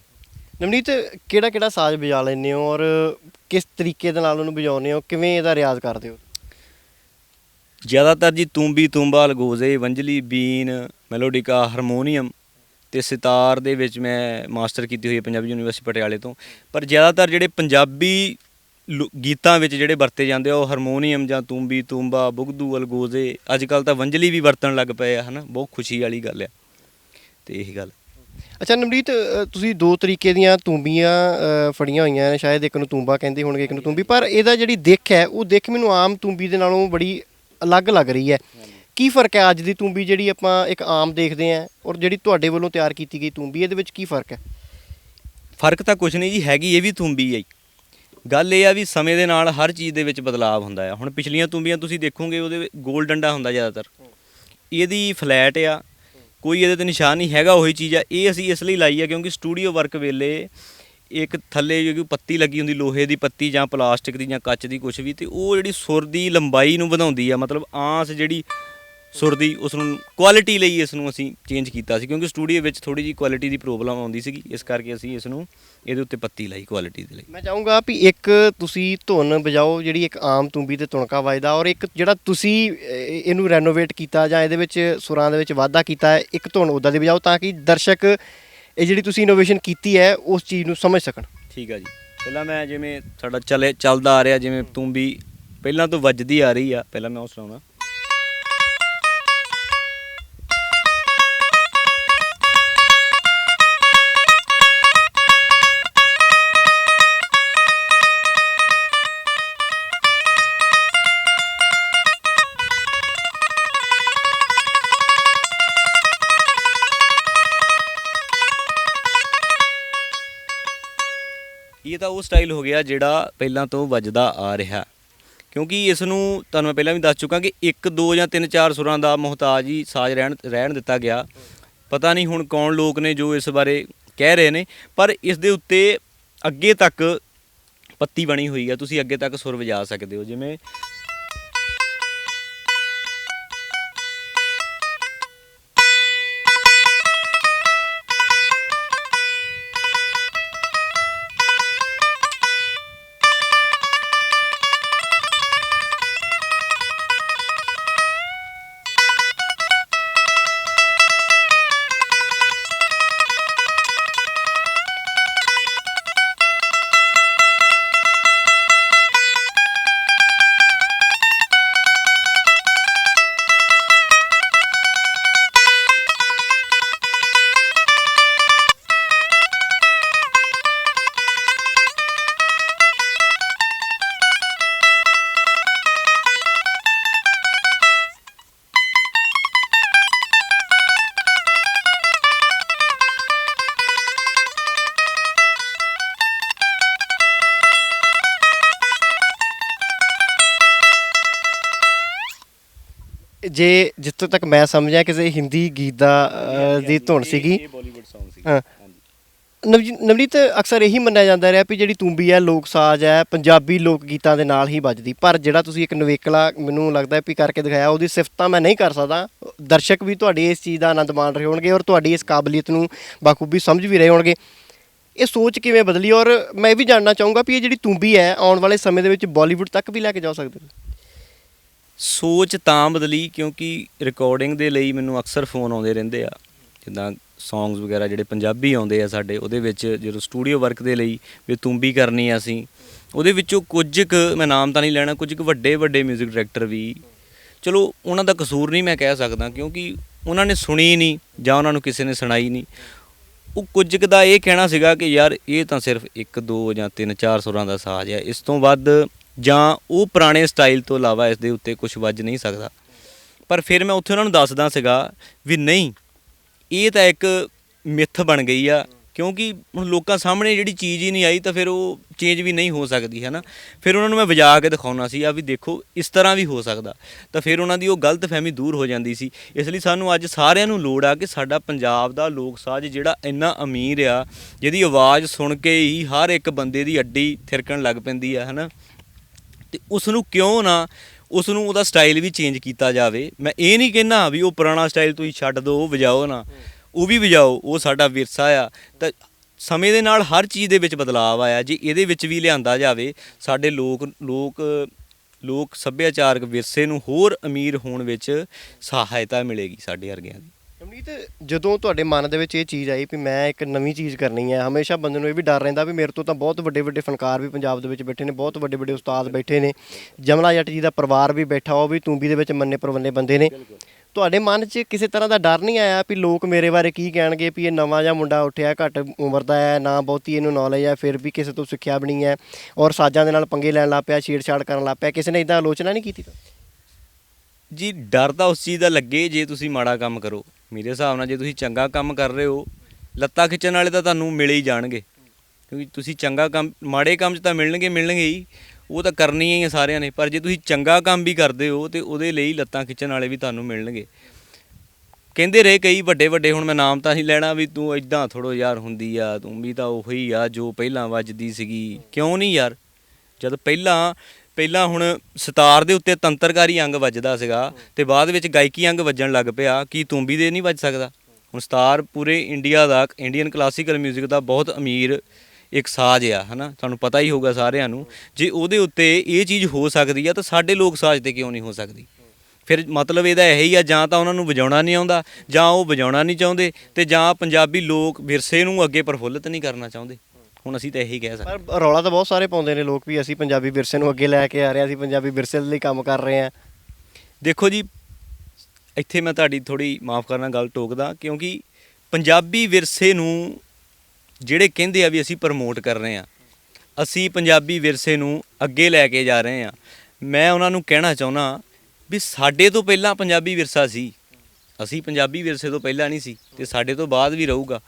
ਨਵਨੀਤ, ਕਿਹੜਾ ਸਾਜ਼ ਵਜਾ ਲੈਂਦੇ ਹੋ ਔਰ ਕਿਸ ਤਰੀਕੇ ਦੇ ਨਾਲ ਉਹਨੂੰ ਵਜਾਉਂਦੇ ਹੋ, ਕਿਵੇਂ ਇਹਦਾ ਰਿਆਜ਼ ਕਰਦੇ ਹੋ? ਜ਼ਿਆਦਾਤਰ ਜੀ ਤੂੰਬੀ, ਤੂੰਬਾ, ਅਲਗੋਜ਼ੇ, ਵੰਜਲੀ, ਬੀਨ, ਮੈਲੋਡੀਕਾ, ਹਾਰਮੋਨੀਅਮ ਤੇ ਸਿਤਾਰ ਦੇ ਵਿੱਚ ਮੈਂ ਮਾਸਟਰ ਕੀਤੀ ਹੋਈ ਹੈ ਪੰਜਾਬੀ ਯੂਨੀਵਰਸਿਟੀ ਪਟਿਆਲੇ ਤੋਂ। ਪਰ ਜ਼ਿਆਦਾਤਰ ਜਿਹੜੇ ਪੰਜਾਬੀ ਗੀਤਾਂ ਵਿੱਚ ਜਿਹੜੇ ਵਰਤੇ ਜਾਂਦੇ ਆ ਉਹ ਹਾਰਮੋਨੀਅਮ ਜਾਂ ਤੂੰਬੀ, ਤੂੰਬਾ, ਬੁਗਦੂ, ਅਲਗੋਜ਼ੇ, ਅੱਜ ਕੱਲ੍ਹ ਤਾਂ ਵੰਜਲੀ ਵੀ ਵਰਤਣ ਲੱਗ ਪਏ ਆ, ਹੈ ਨਾ। ਬਹੁਤ ਖੁਸ਼ੀ ਵਾਲੀ ਗੱਲ ਆ ਤੇ ਇਹੀ ਗੱਲ। ਅੱਛਾ ਨਮਰੀਤ, ਤੁਸੀਂ ਦੋ ਤਰੀਕੇ ਦੀਆਂ ਤੂੰਬੀਆਂ ਫੜੀਆਂ ਹੋਈਆਂ ਨੇ, ਸ਼ਾਇਦ ਇੱਕ ਨੂੰ ਤੂੰਬਾ ਕਹਿੰਦੇ ਹੋਣਗੇ, ਇੱਕ ਨੂੰ ਤੂੰਬੀ, ਪਰ ਇਹਦਾ ਜਿਹੜੀ ਦਿੱਖ ਹੈ ਉਹ ਦਿੱਖ ਮੈਨੂੰ ਆਮ ਤੂੰਬੀ ਦੇ ਨਾਲੋਂ ਬੜੀ ਅਲੱਗ ਲੱਗ ਰਹੀ ਹੈ। ਕੀ ਫਰਕ ਹੈ ਅੱਜ ਦੀ ਤੂੰਬੀ ਜਿਹੜੀ ਆਪਾਂ ਇੱਕ ਆਮ ਦੇਖਦੇ ਹਾਂ ਔਰ ਜਿਹੜੀ ਤੁਹਾਡੇ ਵੱਲੋਂ ਤਿਆਰ ਕੀਤੀ ਗਈ ਤੂੰਬੀ, ਇਹਦੇ ਵਿੱਚ ਕੀ ਫਰਕ ਹੈ? ਫਰਕ ਤਾਂ ਕੁਛ ਨਹੀਂ ਜੀ, ਹੈਗੀ ਇਹ ਵੀ ਤੂੰਬੀ ਹੈ। ਗੱਲ ਇਹ ਆ ਵੀ ਸਮੇਂ ਦੇ ਨਾਲ ਹਰ ਚੀਜ਼ ਦੇ ਵਿੱਚ ਬਦਲਾਅ ਹੁੰਦਾ ਆ। ਹੁਣ ਪਿਛਲੀਆਂ ਤੂੰਬੀਆਂ ਤੁਸੀਂ ਦੇਖੋਗੇ ਉਹਦੇ ਗੋਲ ਡੰਡਾ ਹੁੰਦਾ ਜ਼ਿਆਦਾਤਰ, ਇਹਦੀ ਫਲੈਟ ਆ, ਕੋਈ ਇਹਦੇ ਤੇ ਨਿਸ਼ਾਨ ਨਹੀਂ ਹੈਗਾ, ਉਹੀ ਚੀਜ਼ ਆ। ਇਹ ਅਸੀਂ ਇਸ ਲਈ ਲਾਈ ਆ ਕਿਉਂਕਿ ਸਟੂਡੀਓ ਵਰਕ ਵੇਲੇ ਇੱਕ ਥੱਲੇ ਜਿਹੜੀ ਪੱਤੀ ਲੱਗੀ ਹੁੰਦੀ, ਲੋਹੇ ਦੀ ਪੱਤੀ ਜਾਂ ਪਲਾਸਟਿਕ ਦੀ ਜਾਂ ਕੱਚ ਦੀ ਕੁਛ ਵੀ, ਤੇ ਉਹ ਜਿਹੜੀ ਸੁਰ ਦੀ ਲੰਬਾਈ ਨੂੰ ਵਧਾਉਂਦੀ ਆ। ਮਤਲਬ ਆਂਸ ਜਿਹੜੀ ਸੁਰ ਦੀ, ਉਸ ਨੂੰ ਕੁਆਲਿਟੀ ਲਈ ਇਸ ਨੂੰ ਅਸੀਂ ਚੇਂਜ ਕੀਤਾ ਸੀ ਕਿਉਂਕਿ ਸਟੂਡੀਓ ਵਿੱਚ ਥੋੜ੍ਹੀ ਜਿਹੀ ਕੁਆਲਿਟੀ ਦੀ ਪ੍ਰੋਬਲਮ ਆਉਂਦੀ ਸੀਗੀ, ਇਸ ਕਰਕੇ ਅਸੀਂ ਇਸ ਨੂੰ ਇਹਦੇ ਉੱਤੇ ਪੱਤੀ ਲਾਈ ਕੁਆਲਿਟੀ ਦੇ ਲਈ। ਮੈਂ ਚਾਹੂੰਗਾ ਵੀ ਇੱਕ ਤੁਸੀਂ ਧੁਨ ਵਜਾਓ ਜਿਹੜੀ ਇੱਕ ਆਮ ਤੂੰਬੀ ਤੇ ਤੁਣਕਾ ਵੱਜਦਾ, ਔਰ ਇੱਕ ਜਿਹੜਾ ਤੁਸੀਂ ਇਹਨੂੰ ਰੈਨੋਵੇਟ ਕੀਤਾ ਜਾਂ ਇਹਦੇ ਵਿੱਚ ਸੁਰਾਂ ਦੇ ਵਿੱਚ ਵਾਧਾ ਕੀਤਾ ਹੈ, ਇੱਕ ਧੁਨ ਉੱਦਾਂ ਦੀ ਵਜਾਓ ਤਾਂ ਕਿ ਦਰਸ਼ਕ ਇਹ ਜਿਹੜੀ ਤੁਸੀਂ ਇਨੋਵੇਸ਼ਨ ਕੀਤੀ ਹੈ ਉਸ ਚੀਜ਼ ਨੂੰ ਸਮਝ ਸਕਣ। ਠੀਕ ਆ ਜੀ। ਪਹਿਲਾਂ ਮੈਂ ਜਿਵੇਂ ਸਾਡਾ ਚੱਲਦਾ ਆ ਰਿਹਾ, ਜਿਵੇਂ ਤੂੰਬੀ ਪਹਿਲਾਂ ਤੋਂ ਵੱਜਦੀ ਆ ਰਹੀ ਆ, ਪਹਿਲਾਂ ਮੈਂ ਉਹ ਸੁਣਾਉਣਾ। ਇਹ ਤਾਂ ਉਹ ਸਟਾਈਲ ਹੋ ਗਿਆ ਜਿਹੜਾ ਪਹਿਲਾਂ ਤੋਂ ਵੱਜਦਾ ਆ ਰਿਹਾ, ਕਿਉਂਕਿ ਇਸ ਨੂੰ ਤੁਹਾਨੂੰ ਮੈਂ ਪਹਿਲਾਂ ਵੀ ਦੱਸ ਚੁੱਕਾ ਕਿ 1 2 ਜਾਂ 3 4 ਸੁਰਾਂ ਦਾ ਮੁਹਤਾਜ ਹੀ ਸਾਜ਼ ਰਹਿਣ ਦਿੱਤਾ ਗਿਆ। ਪਤਾ ਨਹੀਂ ਹੁਣ ਕੌਣ ਲੋਕ ਨੇ ਜੋ ਇਸ ਬਾਰੇ ਕਹਿ ਰਹੇ ਨੇ, ਪਰ ਇਸ ਦੇ ਉੱਤੇ ਅੱਗੇ ਤੱਕ ਪੱਤੀ ਬਣੀ ਹੋਈ ਆ, ਤੁਸੀਂ ਅੱਗੇ ਤੱਕ ਸੁਰ ਵਜਾ ਸਕਦੇ ਹੋ। ਜਿਵੇਂ ਜੇ ਜਿੱਥੋਂ ਤੱਕ ਮੈਂ ਸਮਝਿਆ ਕਿਸੇ ਹਿੰਦੀ ਗੀਤ ਦਾ ਦੀ ਧੁਨ ਸੀਗੀ। ਬਾਲੀਵੁੱਡ Song ਸੀ। ਹਾਂ। ਨਵਨੀਤ, ਅਕਸਰ ਇਹੀ ਮੰਨਿਆ ਜਾਂਦਾ ਰਿਹਾ ਵੀ ਜਿਹੜੀ ਤੂੰਬੀ ਹੈ ਲੋਕ ਸਾਜ਼ ਹੈ, ਪੰਜਾਬੀ ਲੋਕ ਗੀਤਾਂ ਦੇ ਨਾਲ ਹੀ ਵੱਜਦੀ, ਪਰ ਜਿਹੜਾ ਤੁਸੀਂ ਇੱਕ ਨਵੇਕਲਾ ਮੈਨੂੰ ਲੱਗਦਾ ਵੀ ਕਰਕੇ ਦਿਖਾਇਆ, ਉਹਦੀ ਸਿਫਤ ਤਾਂ ਮੈਂ ਨਹੀਂ ਕਰ ਸਕਦਾ। ਦਰਸ਼ਕ ਵੀ ਤੁਹਾਡੀ ਇਸ ਚੀਜ਼ ਦਾ ਆਨੰਦ ਮਾਣ ਰਹੇ ਹੋਣਗੇ ਔਰ ਤੁਹਾਡੀ ਇਸ ਕਾਬਲੀਅਤ ਨੂੰ ਬਾਖੂਬੀ ਸਮਝ ਵੀ ਰਹੇ ਹੋਣਗੇ। ਇਹ ਸੋਚ ਕਿਵੇਂ ਬਦਲੀ, ਔਰ ਮੈਂ ਇਹ ਵੀ ਜਾਣਨਾ ਚਾਹੂੰਗਾ ਵੀ ਇਹ ਜਿਹੜੀ ਤੂੰਬੀ ਹੈ ਆਉਣ ਵਾਲੇ ਸਮੇਂ ਦੇ ਵਿੱਚ ਬਾਲੀਵੁੱਡ ਤੱਕ ਵੀ ਲੈ ਕੇ ਜਾ ਸਕਦੇ ਹੋ? ਸੋਚ ਤਾਂ ਬਦਲੀ ਕਿਉਂਕਿ ਰਿਕਾਰਡਿੰਗ ਦੇ ਲਈ ਮੈਨੂੰ ਅਕਸਰ ਫੋਨ ਆਉਂਦੇ ਰਹਿੰਦੇ ਆ, ਜਿੱਦਾਂ ਸੌਂਗਸ ਵਗੈਰਾ ਜਿਹੜੇ ਪੰਜਾਬੀ ਆਉਂਦੇ ਆ ਸਾਡੇ, ਉਹਦੇ ਵਿੱਚ ਜਦੋਂ ਸਟੂਡੀਓ ਵਰਕ ਦੇ ਲਈ ਵੀ ਤੂੰਬੀ ਕਰਨੀ ਆ ਅਸੀਂ, ਉਹਦੇ ਵਿੱਚੋਂ ਕੁਝ ਕੁ, ਮੈਂ ਨਾਮ ਤਾਂ ਨਹੀਂ ਲੈਣਾ, ਕੁਝ ਕੁ ਵੱਡੇ ਵੱਡੇ ਮਿਊਜ਼ਿਕ ਡਾਇਰੈਕਟਰ ਵੀ, ਚਲੋ ਉਹਨਾਂ ਦਾ ਕਸੂਰ ਨਹੀਂ ਮੈਂ ਕਹਿ ਸਕਦਾ ਕਿਉਂਕਿ ਉਹਨਾਂ ਨੇ ਸੁਣੀ ਨਹੀਂ ਜਾਂ ਉਹਨਾਂ ਨੂੰ ਕਿਸੇ ਨੇ ਸੁਣਾਈ ਨਹੀਂ। ਉਹ ਕੁਝ ਕੁ ਦਾ ਇਹ ਕਹਿਣਾ ਸੀਗਾ ਕਿ ਯਾਰ ਇਹ ਤਾਂ ਸਿਰਫ 1 2 ਜਾਂ 3 4 ਸੁਰਾਂ ਦਾ ਸਾਜ਼ ਹੈ, ਇਸ ਤੋਂ ਵੱਧ ਜਾਂ ਉਹ ਪੁਰਾਣੇ ਸਟਾਈਲ ਤੋਂ ਇਲਾਵਾ ਇਸ ਦੇ ਉੱਤੇ ਕੁਝ ਵੱਜ ਨਹੀਂ ਸਕਦਾ। ਪਰ ਫਿਰ ਮੈਂ ਉੱਥੇ ਉਹਨਾਂ ਨੂੰ ਦੱਸਦਾ ਸੀਗਾ ਵੀ ਨਹੀਂ, ਇਹ ਤਾਂ ਇੱਕ ਮਿੱਥ ਬਣ ਗਈ ਆ, ਕਿਉਂਕਿ ਹੁਣ ਲੋਕਾਂ ਸਾਹਮਣੇ ਜਿਹੜੀ ਚੀਜ਼ ਹੀ ਨਹੀਂ ਆਈ ਤਾਂ ਫਿਰ ਉਹ ਚੇਂਜ ਵੀ ਨਹੀਂ ਹੋ ਸਕਦੀ ਹੈ ਨਾ। ਫਿਰ ਉਹਨਾਂ ਨੂੰ ਮੈਂ ਵਜਾ ਕੇ ਦਿਖਾਉਣਾ ਸੀ ਆ ਵੀ ਦੇਖੋ ਇਸ ਤਰ੍ਹਾਂ ਵੀ ਹੋ ਸਕਦਾ, ਤਾਂ ਫਿਰ ਉਹਨਾਂ ਦੀ ਉਹ ਗਲਤਫਹਿਮੀ ਦੂਰ ਹੋ ਜਾਂਦੀ ਸੀ। ਇਸ ਲਈ ਸਾਨੂੰ ਅੱਜ ਸਾਰਿਆਂ ਨੂੰ ਲੋੜ ਆ ਕਿ ਸਾਡਾ ਪੰਜਾਬ ਦਾ ਲੋਕ ਸਾਜ਼ ਜਿਹੜਾ ਇੰਨਾ ਅਮੀਰ ਆ, ਜਿਹਦੀ ਆਵਾਜ਼ ਸੁਣ ਕੇ ਹੀ ਹਰ ਇੱਕ ਬੰਦੇ ਦੀ ਅੱਡੀ ਥਿਰਕਣ ਲੱਗ ਪੈਂਦੀ ਆ, ਹੈ ਨਾ, ਤੇ ਉਸ ਨੂੰ ਕਿਉਂ ਨਾ ਉਸ ਨੂੰ ਉਹਦਾ ਸਟਾਈਲ ਵੀ ਚੇਂਜ ਕੀਤਾ ਜਾਵੇ। ਮੈਂ ਇਹ ਨਹੀਂ ਕਹਿੰਦਾ ਵੀ ਉਹ ਪੁਰਾਣਾ ਸਟਾਈਲ ਤੁਸੀਂ ਛੱਡ ਦਿਓ, ਉਹ ਵਜਾਓ ਨਾ, ਉਹ ਵੀ ਵਜਾਓ, ਉਹ ਸਾਡਾ ਵਿਰਸਾ ਆ। ਤਾਂ ਸਮੇਂ ਦੇ ਨਾਲ ਹਰ ਚੀਜ਼ ਦੇ ਵਿੱਚ ਬਦਲਾਅ ਆਇਆ, ਜੇ ਇਹਦੇ ਵਿੱਚ ਵੀ ਲਿਆਂਦਾ ਜਾਵੇ ਸਾਡੇ ਲੋਕ ਸੱਭਿਆਚਾਰਕ ਵਿਰਸੇ ਨੂੰ ਹੋਰ ਅਮੀਰ ਹੋਣ ਵਿੱਚ ਸਹਾਇਤਾ ਮਿਲੇਗੀ ਸਾਡੇ ਵਰਗਿਆਂ ਦੀ। ਰਮਨੀਤ, ਜਦੋਂ ਤੁਹਾਡੇ ਮਨ ਦੇ ਵਿੱਚ ਇਹ ਚੀਜ਼ ਆਈ ਵੀ ਮੈਂ ਇੱਕ ਨਵੀਂ ਚੀਜ਼ ਕਰਨੀ ਹੈ, ਹਮੇਸ਼ਾ ਬੰਦੇ ਨੂੰ ਇਹ ਵੀ ਡਰ ਰਹਿੰਦਾ ਵੀ ਮੇਰੇ ਤੋਂ ਤਾਂ ਬਹੁਤ ਵੱਡੇ ਵੱਡੇ ਫਨਕਾਰ ਵੀ ਪੰਜਾਬ ਦੇ ਵਿੱਚ ਬੈਠੇ ਨੇ, ਬਹੁਤ ਵੱਡੇ ਵੱਡੇ ਉਸਤਾਦ ਬੈਠੇ ਨੇ, ਜਮਲਾ ਜੱਟ ਜੀ ਦਾ ਪਰਿਵਾਰ ਵੀ ਬੈਠਾ, ਉਹ ਵੀ ਤੂੰਬੀ ਦੇ ਵਿੱਚ ਮੰਨੇ ਪ੍ਰਵੰਨੇ ਬੰਦੇ ਨੇ। ਤੁਹਾਡੇ ਮਨ 'ਚ ਕਿਸੇ ਤਰ੍ਹਾਂ ਦਾ ਡਰ ਨਹੀਂ ਆਇਆ ਵੀ ਲੋਕ ਮੇਰੇ ਬਾਰੇ ਕੀ ਕਹਿਣਗੇ, ਵੀ ਇਹ ਨਵਾਂ ਜਿਹਾ ਮੁੰਡਾ ਉੱਠਿਆ, ਘੱਟ ਉਮਰ ਦਾ ਹੈ, ਨਾ ਬਹੁਤੀ ਇਹਨੂੰ ਨੌਲੇਜ ਹੈ, ਫਿਰ ਵੀ ਕਿਸੇ ਤੋਂ ਸਿੱਖਿਆ ਵੀ ਨਹੀਂ ਹੈ ਔਰ ਸਾਜ਼ਾਂ ਦੇ ਨਾਲ ਪੰਗੇ ਲੈਣ ਲੱਗ ਪਿਆ, ਛੇੜਛਾੜ ਕਰਨ ਲੱਗ ਪਿਆ, ਕਿਸੇ ਨੇ ਇੱਦਾਂ ਆਲੋਚਨਾ ਨਹੀਂ ਕੀਤੀ? ਜੀ ਡਰ ਤਾਂ ਉਸ ਚੀਜ਼ ਦਾ ਲੱਗੇ ਜੇ ਤੁਸੀਂ ਮਾੜਾ ਕੰਮ ਕਰੋ। ਮੇਰੇ ਹਿਸਾਬ ਨਾਲ ਜੇ ਤੁਸੀਂ ਚੰਗਾ ਕੰਮ ਕਰ ਰਹੇ ਹੋ, ਲੱਤਾਂ ਖਿੱਚਣ ਵਾਲੇ ਤਾਂ ਤੁਹਾਨੂੰ ਮਿਲੇ ਹੀ ਜਾਣਗੇ, ਕਿਉਂਕਿ ਤੁਸੀਂ ਚੰਗਾ ਕੰਮ, ਮਾੜੇ ਕੰਮ 'ਚ ਤਾਂ ਮਿਲਣਗੇ ਹੀ, ਉਹ ਤਾਂ ਕਰਨੀ ਹੀ ਆ ਸਾਰਿਆਂ ਨੇ, ਪਰ ਜੇ ਤੁਸੀਂ ਚੰਗਾ ਕੰਮ ਵੀ ਕਰਦੇ ਹੋ ਤੇ ਉਹਦੇ ਲਈ ਲੱਤਾਂ ਖਿੱਚਣ ਵਾਲੇ ਵੀ ਤੁਹਾਨੂੰ ਮਿਲਣਗੇ। ਕਹਿੰਦੇ ਰਹੇ ਕਈ ਵੱਡੇ ਵੱਡੇ, ਹੁਣ ਮੈਂ ਨਾਮ ਤਾਂ ਨਹੀਂ ਲੈਣਾ, ਵੀ ਤੂੰ ਇੱਦਾਂ ਥੋੜ੍ਹਾ ਯਾਰ ਹੁੰਦੀ ਆ, ਤੂੰ ਵੀ ਤਾਂ ਉਹੀ ਆ ਜੋ ਪਹਿਲਾਂ ਵੱਜਦੀ ਸੀਗੀ। ਕਿਉਂ ਨਹੀਂ ਯਾਰ, ਜਦ ਪਹਿਲਾਂ ਹੁਣ ਸਿਤਾਰ ਦੇ ਉੱਤੇ ਤੰਤਰਕਾਰੀ ਅੰਗ ਵੱਜਦਾ ਸੀਗਾ ਤੇ ਬਾਅਦ ਵਿੱਚ ਗਾਇਕੀ ਅੰਗ ਵੱਜਣ ਲੱਗ ਪਿਆ, ਕੀ ਤੂੰਬੀ ਦੇ ਨਹੀਂ ਵੱਜ ਸਕਦਾ? ਹੁਣ ਸਿਤਾਰ ਪੂਰੇ ਇੰਡੀਆ ਦਾ, ਇੰਡੀਅਨ ਕਲਾਸੀਕਲ ਮਿਊਜ਼ਿਕ ਦਾ ਬਹੁਤ ਅਮੀਰ ਇੱਕ ਸਾਜ਼ ਆ, ਹੈ ਨਾ, ਤੁਹਾਨੂੰ ਪਤਾ ਹੀ ਹੋਊਗਾ ਸਾਰਿਆਂ ਨੂੰ। ਜੇ ਉਹਦੇ ਉੱਤੇ ਇਹ ਚੀਜ਼ ਹੋ ਸਕਦੀ ਆ ਤਾਂ ਸਾਡੇ ਲੋਕ ਸਾਜ਼ 'ਤੇ ਕਿਉਂ ਨਹੀਂ ਹੋ ਸਕਦੀ? ਫਿਰ ਮਤਲਬ ਇਹਦਾ ਇਹ ਹੀ ਆ, ਜਾਂ ਤਾਂ ਉਹਨਾਂ ਨੂੰ ਵਜਾਉਣਾ ਨਹੀਂ ਆਉਂਦਾ, ਜਾਂ ਉਹ ਵਜਾਉਣਾ ਨਹੀਂ ਚਾਹੁੰਦੇ, ਤੇ ਜਾਂ ਪੰਜਾਬੀ ਲੋਕ ਵਿਰਸੇ ਨੂੰ ਅੱਗੇ ਪ੍ਰਫੁੱਲਿਤ ਨਹੀਂ ਕਰਨਾ ਚਾਹੁੰਦੇ। ਹੁਣ ਅਸੀਂ ਤਾਂ ਇਹੀ ਕਹਿ ਸਕਦੇ। ਪਰ ਰੌਲਾ ਤਾਂ ਬਹੁਤ ਸਾਰੇ ਪਾਉਂਦੇ ਨੇ ਲੋਕ ਵੀ ਅਸੀਂ ਪੰਜਾਬੀ ਵਿਰਸੇ ਨੂੰ ਅੱਗੇ ਲੈ ਕੇ ਆ ਰਹੇ ਹਾਂ, ਅਸੀਂ ਪੰਜਾਬੀ ਵਿਰਸੇ ਲਈ ਕੰਮ ਕਰ ਰਹੇ ਹਾਂ। ਦੇਖੋ ਜੀ, ਇੱਥੇ ਮੈਂ ਤੁਹਾਡੀ ਥੋੜ੍ਹੀ ਮਾਫ਼ ਕਰਨਾ ਗੱਲ ਟੋਕਦਾ, ਕਿਉਂਕਿ ਪੰਜਾਬੀ ਵਿਰਸੇ ਨੂੰ ਜਿਹੜੇ ਕਹਿੰਦੇ ਆ ਵੀ ਅਸੀਂ ਪ੍ਰਮੋਟ ਕਰ ਰਹੇ ਹਾਂ, ਅਸੀਂ ਪੰਜਾਬੀ ਵਿਰਸੇ ਨੂੰ ਅੱਗੇ ਲੈ ਕੇ ਜਾ ਰਹੇ ਹਾਂ, ਮੈਂ ਉਹਨਾਂ ਨੂੰ ਕਹਿਣਾ ਚਾਹੁੰਦਾ ਵੀ ਸਾਡੇ ਤੋਂ ਪਹਿਲਾਂ ਪੰਜਾਬੀ ਵਿਰਸਾ ਸੀ, ਅਸੀਂ ਪੰਜਾਬੀ ਵਿਰਸੇ ਤੋਂ ਪਹਿਲਾਂ ਨਹੀਂ ਸੀ ਤੇ ਸਾਡੇ ਤੋਂ ਬਾਅਦ ਵੀ ਰਹੂਗਾ।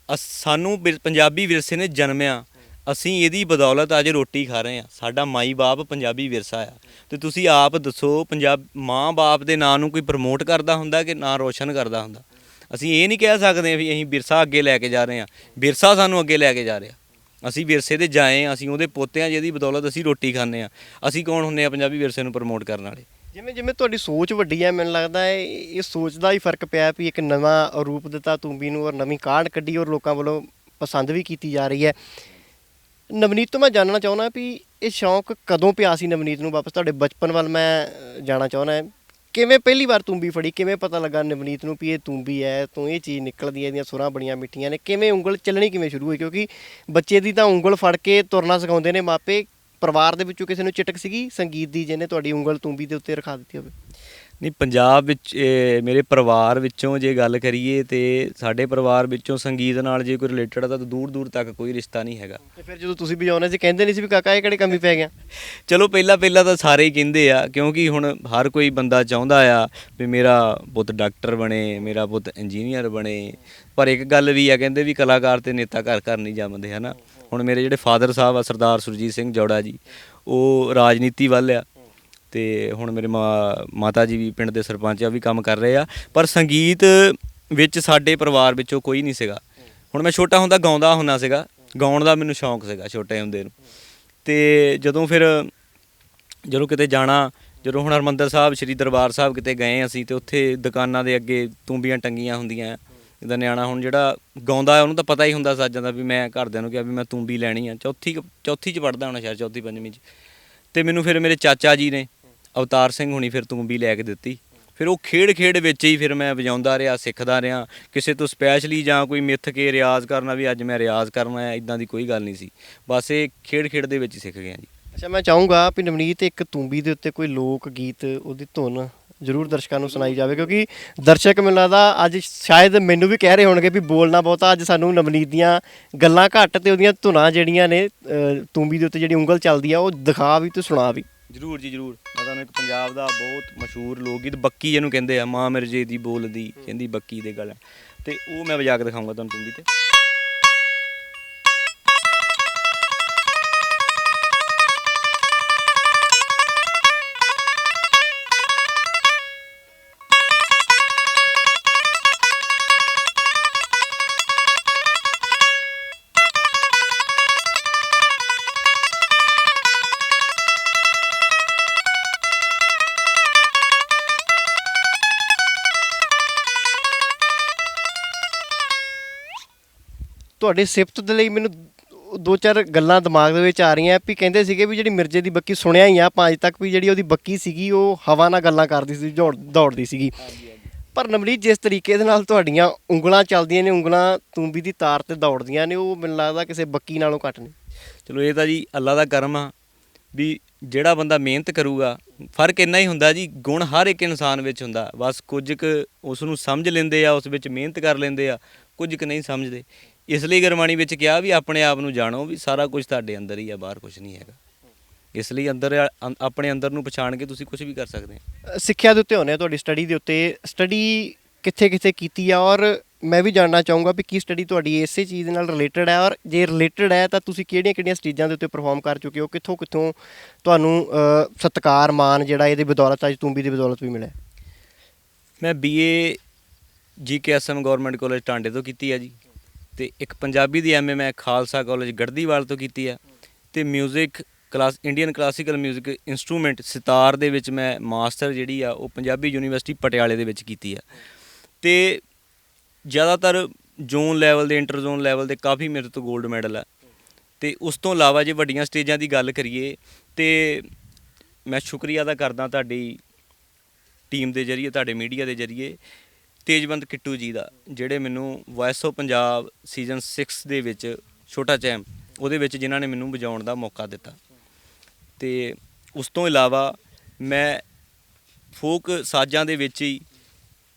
ਸਾਨੂੰ ਪੰਜਾਬੀ ਵਿਰਸੇ ਨੇ ਜਨਮਿਆ, ਅਸੀਂ ਇਹਦੀ ਬਦੌਲਤ ਅੱਜ ਰੋਟੀ ਖਾ ਰਹੇ ਹਾਂ। ਸਾਡਾ ਮਾਈ ਬਾਪ ਪੰਜਾਬੀ ਵਿਰਸਾ ਆ, ਤੇ ਤੁਸੀਂ ਆਪ ਦੱਸੋ ਮਾਂ ਬਾਪ ਦੇ ਨਾਂ ਨੂੰ ਕੋਈ ਪ੍ਰਮੋਟ ਕਰਦਾ ਹੁੰਦਾ ਕਿ ਨਾਂ ਰੋਸ਼ਨ ਕਰਦਾ ਹੁੰਦਾ? ਅਸੀਂ ਇਹ ਨਹੀਂ ਕਹਿ ਸਕਦੇ ਵੀ ਅਸੀਂ ਵਿਰਸਾ ਅੱਗੇ ਲੈ ਕੇ ਜਾ ਰਹੇ ਹਾਂ, ਵਿਰਸਾ ਸਾਨੂੰ ਅੱਗੇ ਲੈ ਕੇ ਜਾ ਰਿਹਾ। ਅਸੀਂ ਵਿਰਸੇ ਦੇ ਜਾਏ ਹਾਂ, ਅਸੀਂ ਉਹਦੇ ਪੋਤੇ ਹਾਂ ਜਿਹਦੀ ਬਦੌਲਤ ਅਸੀਂ ਰੋਟੀ ਖਾਂਦੇ ਹਾਂ। ਅਸੀਂ ਕੌਣ ਹੁੰਦੇ ਆ ਪੰਜਾਬੀ ਵਿਰਸੇ ਨੂੰ ਪ੍ਰਮੋਟ ਕਰਨ ਵਾਲੇ? ਜਿਵੇਂ ਜਿਵੇਂ ਤੁਹਾਡੀ ਸੋਚ ਵੱਡੀ ਹੈ, ਮੈਨੂੰ ਲੱਗਦਾ ਹੈ ਇਹ ਸੋਚ ਦਾ ਹੀ ਫਰਕ ਪਿਆ ਵੀ ਇੱਕ ਨਵਾਂ ਰੂਪ ਦਿੱਤਾ ਤੂੰਬੀ ਨੂੰ, ਔਰ ਨਵੀਂ ਕਾਢ ਕੱਢੀ, ਔਰ ਲੋਕਾਂ ਵੱਲੋਂ ਪਸੰਦ ਵੀ ਕੀਤੀ ਜਾ ਰਹੀ ਹੈ। ਨਵਨੀਤ ਤੋਂ ਮੈਂ ਜਾਣਨਾ ਚਾਹੁੰਦਾ ਵੀ ਇਹ ਸ਼ੌਂਕ ਕਦੋਂ ਪਿਆ ਸੀ ਨਵਨੀਤ ਨੂੰ? ਵਾਪਸ ਤੁਹਾਡੇ ਬਚਪਨ ਵੱਲ ਮੈਂ ਜਾਣਾ ਚਾਹੁੰਦਾ। ਕਿਵੇਂ ਪਹਿਲੀ ਵਾਰ ਤੂੰਬੀ ਫੜੀ, ਕਿਵੇਂ ਪਤਾ ਲੱਗਾ ਨਵਨੀਤ ਨੂੰ ਵੀ ਇਹ ਤੂੰਬੀ ਹੈ, ਤੋਂ ਇਹ ਚੀਜ਼ ਨਿਕਲਦੀ ਹੈ, ਇਹਦੀਆਂ ਸੁਰਾਂ ਬੜੀਆਂ ਮਿੱਠੀਆਂ ਨੇ? ਕਿਵੇਂ ਉਂਗਲ ਚੱਲਣੀ ਕਿਵੇਂ ਸ਼ੁਰੂ ਹੋਈ? ਕਿਉਂਕਿ ਬੱਚੇ ਦੀ ਤਾਂ ਉਂਗਲ ਫੜ ਕੇ ਤੁਰਨਾ ਸਿਖਾਉਂਦੇ ਨੇ ਮਾਪੇ। ਪਰਿਵਾਰ ਦੇ ਵਿੱਚੋਂ ਕਿਸੇ ਨੂੰ ਚਟਕ ਸੀਗੀ ਸੰਗੀਤ ਦੀ ਜਿਹਨੇ ਤੁਹਾਡੀ ਉਂਗਲ ਤੂੰਬੀ ਦੇ ਉੱਤੇ ਰਖਾ ਦਿੱਤੀ ਹੋਵੇ? ਨਹੀਂ, ਪੰਜਾਬ ਵਿੱਚ ਮੇਰੇ ਪਰਿਵਾਰ ਵਿੱਚੋਂ ਜੇ ਗੱਲ ਕਰੀਏ ਤੇ ਸਾਡੇ ਪਰਿਵਾਰ ਵਿੱਚੋਂ ਸੰਗੀਤ ਨਾਲ ਜੇ ਕੋਈ ਰਿਲੇਟਡ ਆ ਤਾਂ ਦੂਰ ਦੂਰ ਤੱਕ ਕੋਈ ਰਿਸ਼ਤਾ ਨਹੀਂ ਹੈਗਾ। ਤੇ ਫਿਰ ਜਦੋਂ ਤੁਸੀਂ ਵਜਾਉਂਦੇ ਸੀ ਕਹਿੰਦੇ ਨਹੀਂ ਸੀ ਵੀ ਕਾਕਾ ਇਹ ਕਿਹੜੇ ਕੰਮੀ ਪੈ ਗਿਆ? ਚਲੋ ਪਹਿਲਾਂ ਪਹਿਲਾਂ ਤਾਂ ਸਾਰੇ ਹੀ ਕਹਿੰਦੇ ਆ, ਕਿਉਂਕਿ ਹੁਣ ਹਰ ਕੋਈ ਬੰਦਾ ਚਾਹੁੰਦਾ ਆ ਵੀ ਮੇਰਾ ਪੁੱਤ ਡਾਕਟਰ ਬਣੇ, ਮੇਰਾ ਪੁੱਤ ਇੰਜੀਨੀਅਰ ਬਣੇ। ਪਰ ਇੱਕ ਗੱਲ ਵੀ ਆ, ਕਹਿੰਦੇ ਵੀ ਕਲਾਕਾਰ ਤੇ ਨੇਤਾ ਘਰ ਘਰ ਨਹੀਂ ਜੰਮਦੇ, ਹੈ ਨਾ। ਹੁਣ ਮੇਰੇ ਜਿਹੜੇ ਫਾਦਰ ਸਾਹਿਬ ਆ ਸਰਦਾਰ ਸੁਰਜੀਤ ਸਿੰਘ ਜੌੜਾ ਜੀ, ਉਹ ਰਾਜਨੀਤੀ ਵੱਲ ਆ, ਤੇ ਹੁਣ ਮੇਰੇ ਮਾਤਾ ਜੀ ਵੀ ਪਿੰਡ ਦੇ ਸਰਪੰਚ ਆ, ਵੀ ਕੰਮ ਕਰ ਰਹੇ ਆ। ਪਰ ਸੰਗੀਤ ਵਿੱਚ ਸਾਡੇ ਪਰਿਵਾਰ ਵਿੱਚੋਂ ਕੋਈ ਨਹੀਂ ਸੀਗਾ। ਹੁਣ ਮੈਂ ਛੋਟਾ ਹੁੰਦਾ ਗਾਉਂਦਾ ਹੁੰਦਾ ਸੀਗਾ, ਗਾਉਣ ਦਾ ਮੈਨੂੰ ਸ਼ੌਂਕ ਸੀਗਾ ਛੋਟੇ ਹੁੰਦੇ ਨੂੰ। ਤੇ ਜਦੋਂ ਕਿਤੇ ਜਾਣਾ, ਜਦੋਂ ਹੁਣ ਹਰਿਮੰਦਰ ਸਾਹਿਬ ਸ਼੍ਰੀ ਦਰਬਾਰ ਸਾਹਿਬ ਕਿਤੇ ਗਏ ਅਸੀਂ, ਤੇ ਉੱਥੇ ਦੁਕਾਨਾਂ ਦੇ ਅੱਗੇ ਤੂੰਬੀਆਂ ਟੰਗੀਆਂ ਹੁੰਦੀਆਂ। ਜਿੱਦਾਂ ਨਿਆਣਾ ਹੁਣ ਜਿਹੜਾ ਗਾਉਂਦਾ ਉਹਨੂੰ ਤਾਂ ਪਤਾ ਹੀ ਹੁੰਦਾ ਸੱਜਾਂ ਦਾ, ਵੀ ਮੈਂ ਘਰਦਿਆਂ ਨੂੰ ਕਿਹਾ ਵੀ ਮੈਂ ਤੂੰਬੀ ਲੈਣੀ ਆ। ਚੌਥੀ 'ਚ ਪੜ੍ਹਦਾ ਹੋਣਾ ਸ਼ਾਇਦ, ਚੌਥੀ ਪੰਜਵੀਂ 'ਚ। ਤੇ ਮੈਨੂੰ ਫਿਰ ਮੇਰੇ ਚਾਚਾ ਜੀ ਨੇ ਅਵਤਾਰ ਸਿੰਘ ਹੁਣੀ ਫਿਰ ਤੂੰਬੀ ਲੈ ਕੇ ਦਿੱਤੀ। ਫਿਰ ਉਹ ਖੇਡ ਵਿੱਚ ਹੀ ਫਿਰ ਮੈਂ ਵਜਾਉਂਦਾ ਰਿਹਾ, ਸਿੱਖਦਾ ਰਿਹਾ। ਕਿਸੇ ਤੋਂ ਸਪੈਸ਼ਲੀ ਜਾਂ ਕੋਈ ਮਿੱਥ ਕੇ ਰਿਆਜ਼ ਕਰਨਾ ਵੀ ਅੱਜ ਮੈਂ ਰਿਆਜ਼ ਕਰਨਾ ਹੈ, ਇਦਾਂ ਦੀ ਕੋਈ ਗੱਲ ਨਹੀਂ ਸੀ। ਬਸ ਇਹ ਖੇਡ ਦੇ ਵਿੱਚ ਹੀ ਸਿੱਖ ਗਿਆ ਜੀ। ਅੱਛਾ, ਮੈਂ ਚਾਹੂੰਗਾ ਵੀ ਨਵਨੀਤ ਇੱਕ ਤੂੰਬੀ ਦੇ ਉੱਤੇ ਕੋਈ ਲੋਕ ਗੀਤ, ਉਹਦੀ ਧੁਨ ਜ਼ਰੂਰ ਦਰਸ਼ਕਾਂ ਨੂੰ ਸੁਣਾਈ ਜਾਵੇ, ਕਿਉਂਕਿ ਦਰਸ਼ਕ ਮੈਨੂੰ ਲੱਗਦਾ ਅੱਜ ਸ਼ਾਇਦ ਮੈਨੂੰ ਵੀ ਕਹਿ ਰਹੇ ਹੋਣਗੇ ਵੀ ਬੋਲਣਾ ਬਹੁਤਾ, ਅੱਜ ਸਾਨੂੰ ਨਵਨੀਤ ਦੀਆਂ ਗੱਲਾਂ ਘੱਟ ਤੇ ਉਹਦੀਆਂ ਧੁਨਾਂ ਜਿਹੜੀਆਂ ਨੇ ਤੂੰਬੀ ਦੇ ਉੱਤੇ ਜਿਹੜੀ ਉਂਗਲ ਚੱਲਦੀ ਆ ਉਹ ਦਿਖਾ ਵੀ ਤੇ ਸੁਣਾ ਵੀ। ਜ਼ਰੂਰ ਜੀ ਜ਼ਰੂਰ। ਮੈਂ ਤੁਹਾਨੂੰ ਇੱਕ ਪੰਜਾਬ ਦਾ ਬਹੁਤ ਮਸ਼ਹੂਰ ਲੋਕ ਗੀਤ ਬੱਕੀ ਜਿਹਨੂੰ ਕਹਿੰਦੇ ਆ, ਮਾਂ ਮਿਰਜੇ ਦੀ ਬੋਲਦੀ ਕਹਿੰਦੀ ਬੱਕੀ ਦੇ ਗਲ, ਤੇ ਉਹ ਮੈਂ ਵਜਾ ਕੇ ਦਿਖਾਊਂਗਾ ਤੁਹਾਨੂੰ ਤੂੰਬੀ ਤੇ। ਤੁਹਾਡੇ ਸਿਫਤ ਦੇ ਲਈ ਮੈਨੂੰ ਦੋ ਚਾਰ ਗੱਲਾਂ ਦਿਮਾਗ ਦੇ ਵਿੱਚ ਆ ਰਹੀਆਂ ਵੀ ਕਹਿੰਦੇ ਸੀਗੇ ਵੀ ਜਿਹੜੀ ਮਿਰਜ਼ੇ ਦੀ ਬੱਕੀ ਸੁਣਿਆ ਹੀ ਆ ਆਪਾਂ ਅੱਜ ਤੱਕ, ਵੀ ਜਿਹੜੀ ਉਹਦੀ ਬੱਕੀ ਸੀਗੀ ਉਹ ਹਵਾ ਨਾਲ ਗੱਲਾਂ ਕਰਦੀ ਸੀ, ਦੌੜਦੀ ਸੀਗੀ। ਪਰ ਨਵਨੀਤ ਜਿਸ ਤਰੀਕੇ ਦੇ ਨਾਲ ਤੁਹਾਡੀਆਂ ਉਂਗਲਾਂ ਚੱਲਦੀਆਂ ਨੇ, ਉਂਗਲਾਂ ਤੂੰਬੀ ਦੀ ਤਾਰ ਤੇ ਦੌੜਦੀਆਂ ਨੇ, ਉਹ ਮੈਨੂੰ ਲੱਗਦਾ ਕਿਸੇ ਬੱਕੀ ਨਾਲੋਂ ਘੱਟ ਨਹੀਂ। ਚਲੋ ਇਹ ਤਾਂ ਜੀ ਅੱਲਾ ਦਾ ਕਰਮ ਆ ਵੀ ਜਿਹੜਾ ਬੰਦਾ ਮਿਹਨਤ ਕਰੂਗਾ। ਫਰਕ ਇੰਨਾ ਹੀ ਹੁੰਦਾ ਜੀ, ਗੁਣ ਹਰ ਇੱਕ ਇਨਸਾਨ ਵਿੱਚ ਹੁੰਦਾ, ਬਸ ਕੁਝ ਕੁ ਉਸ ਨੂੰ ਸਮਝ ਲੈਂਦੇ ਆ, ਉਸ ਵਿੱਚ ਮਿਹਨਤ ਕਰ ਲੈਂਦੇ ਆ, ਕੁਝ ਕੁ ਨਹੀਂ ਸਮਝਦੇ। ਇਸ ਲਈ ਗੁਰਬਾਣੀ ਵਿੱਚ ਕਿਹਾ ਵੀ ਆਪਣੇ ਆਪ ਨੂੰ ਜਾਣੋ, ਵੀ ਸਾਰਾ ਕੁਝ ਤੁਹਾਡੇ ਅੰਦਰ ਹੀ ਆ, ਬਾਹਰ ਕੁਝ ਨਹੀਂ ਹੈਗਾ। ਇਸ ਲਈ ਆਪਣੇ ਅੰਦਰ ਨੂੰ ਪਛਾਣ ਕੇ ਤੁਸੀਂ ਕੁਝ ਵੀ ਕਰ ਸਕਦੇ ਹੋ। ਸਿੱਖਿਆ ਦੇ ਉੱਤੇ ਹੋਣੇ ਤੁਹਾਡੀ ਸਟੱਡੀ ਦੇ ਉੱਤੇ, ਸਟੱਡੀ ਕਿੱਥੇ ਕਿੱਥੇ ਕੀਤੀ ਆ, ਔਰ ਮੈਂ ਵੀ ਜਾਣਨਾ ਚਾਹੂੰਗਾ ਵੀ ਕੀ ਸਟੱਡੀ ਤੁਹਾਡੀ ਇਸੇ ਚੀਜ਼ ਦੇ ਨਾਲ ਰਿਲੇਟਡ ਹੈ, ਔਰ ਜੇ ਰਿਲੇਟਡ ਹੈ ਤਾਂ ਤੁਸੀਂ ਕਿਹੜੀਆਂ ਕਿਹੜੀਆਂ ਸਟੇਜਾਂ ਦੇ ਉੱਤੇ ਪਰਫਾਰਮ ਕਰ ਚੁੱਕੇ ਹੋ, ਕਿੱਥੋਂ ਕਿੱਥੋਂ ਤੁਹਾਨੂੰ ਸਤਿਕਾਰ ਮਾਣ ਜਿਹੜਾ ਇਹਦੀ ਬਦੌਲਤ ਅੱਜ ਤੂੰਬੀ ਦੀ ਬਦੌਲਤ ਵੀ ਮਿਲਿਆ? ਮੈਂ BA GKSM ਗਵਰਨਮੈਂਟ ਕਾਲਜ ਟਾਂਡੇ ਤੋਂ ਕੀਤੀ ਆ ਜੀ, ਤੇ ਇੱਕ ਪੰਜਾਬੀ ਦੀ MA ਮੈਂ ਖਾਲਸਾ ਕਾਲਜ ਗੜਦੀਵਾਲ ਤੋਂ ਕੀਤੀ ਆ, ਤੇ music Indian classical music instrument sitar ਦੇ ਵਿੱਚ ਮੈਂ ਮਾਸਟਰ ਜਿਹੜੀ ਆ ਉਹ ਪੰਜਾਬੀ ਯੂਨੀਵਰਸਿਟੀ ਪਟਿਆਲੇ ਦੇ ਵਿੱਚ ਕੀਤੀ ਆ। ਤੇ ਜ਼ਿਆਦਾਤਰ ਜ਼ੋਨ ਲੈਵਲ ਦੇ, ਇੰਟਰ ਜ਼ੋਨ ਲੈਵਲ ਦੇ ਕਾਫੀ ਮੇਰੇ ਤੋਂ 골ਡ ਮੈਡਲ ਆ। ਤੇ ਉਸ ਤੋਂ ਇਲਾਵਾ ਜੇ ਵੱਡੀਆਂ ਸਟੇਜਾਂ ਦੀ ਗੱਲ ਕਰੀਏ ਤੇ ਮੈਂ ਸ਼ੁਕਰੀਆ ਅਦਾ ਕਰਦਾ ਤੁਹਾਡੀ ਟੀਮ ਦੇ ਜ਼ਰੀਏ, ਤੁਹਾਡੇ ਮੀਡੀਆ ਦੇ ਜ਼ਰੀਏ, ਤੇਜਵੰਤ ਕਿੱਟੂ ਜੀ ਦਾ, ਜਿਹੜੇ ਮੈਨੂੰ ਵੌਇਸ ਆਫ ਪੰਜਾਬ ਸੀਜ਼ਨ 6 ਦੇ ਵਿੱਚ ਛੋਟਾ ਚੈਮ ਉਹਦੇ ਵਿੱਚ ਜਿਨ੍ਹਾਂ ਨੇ ਮੈਨੂੰ ਵਜਾਉਣ ਦਾ ਮੌਕਾ ਦਿੱਤਾ। ਤੇ ਉਸ ਤੋਂ ਇਲਾਵਾ ਮੈਂ ਫੋਕ ਸਾਜ਼ਾਂ ਦੇ ਵਿੱਚ ਹੀ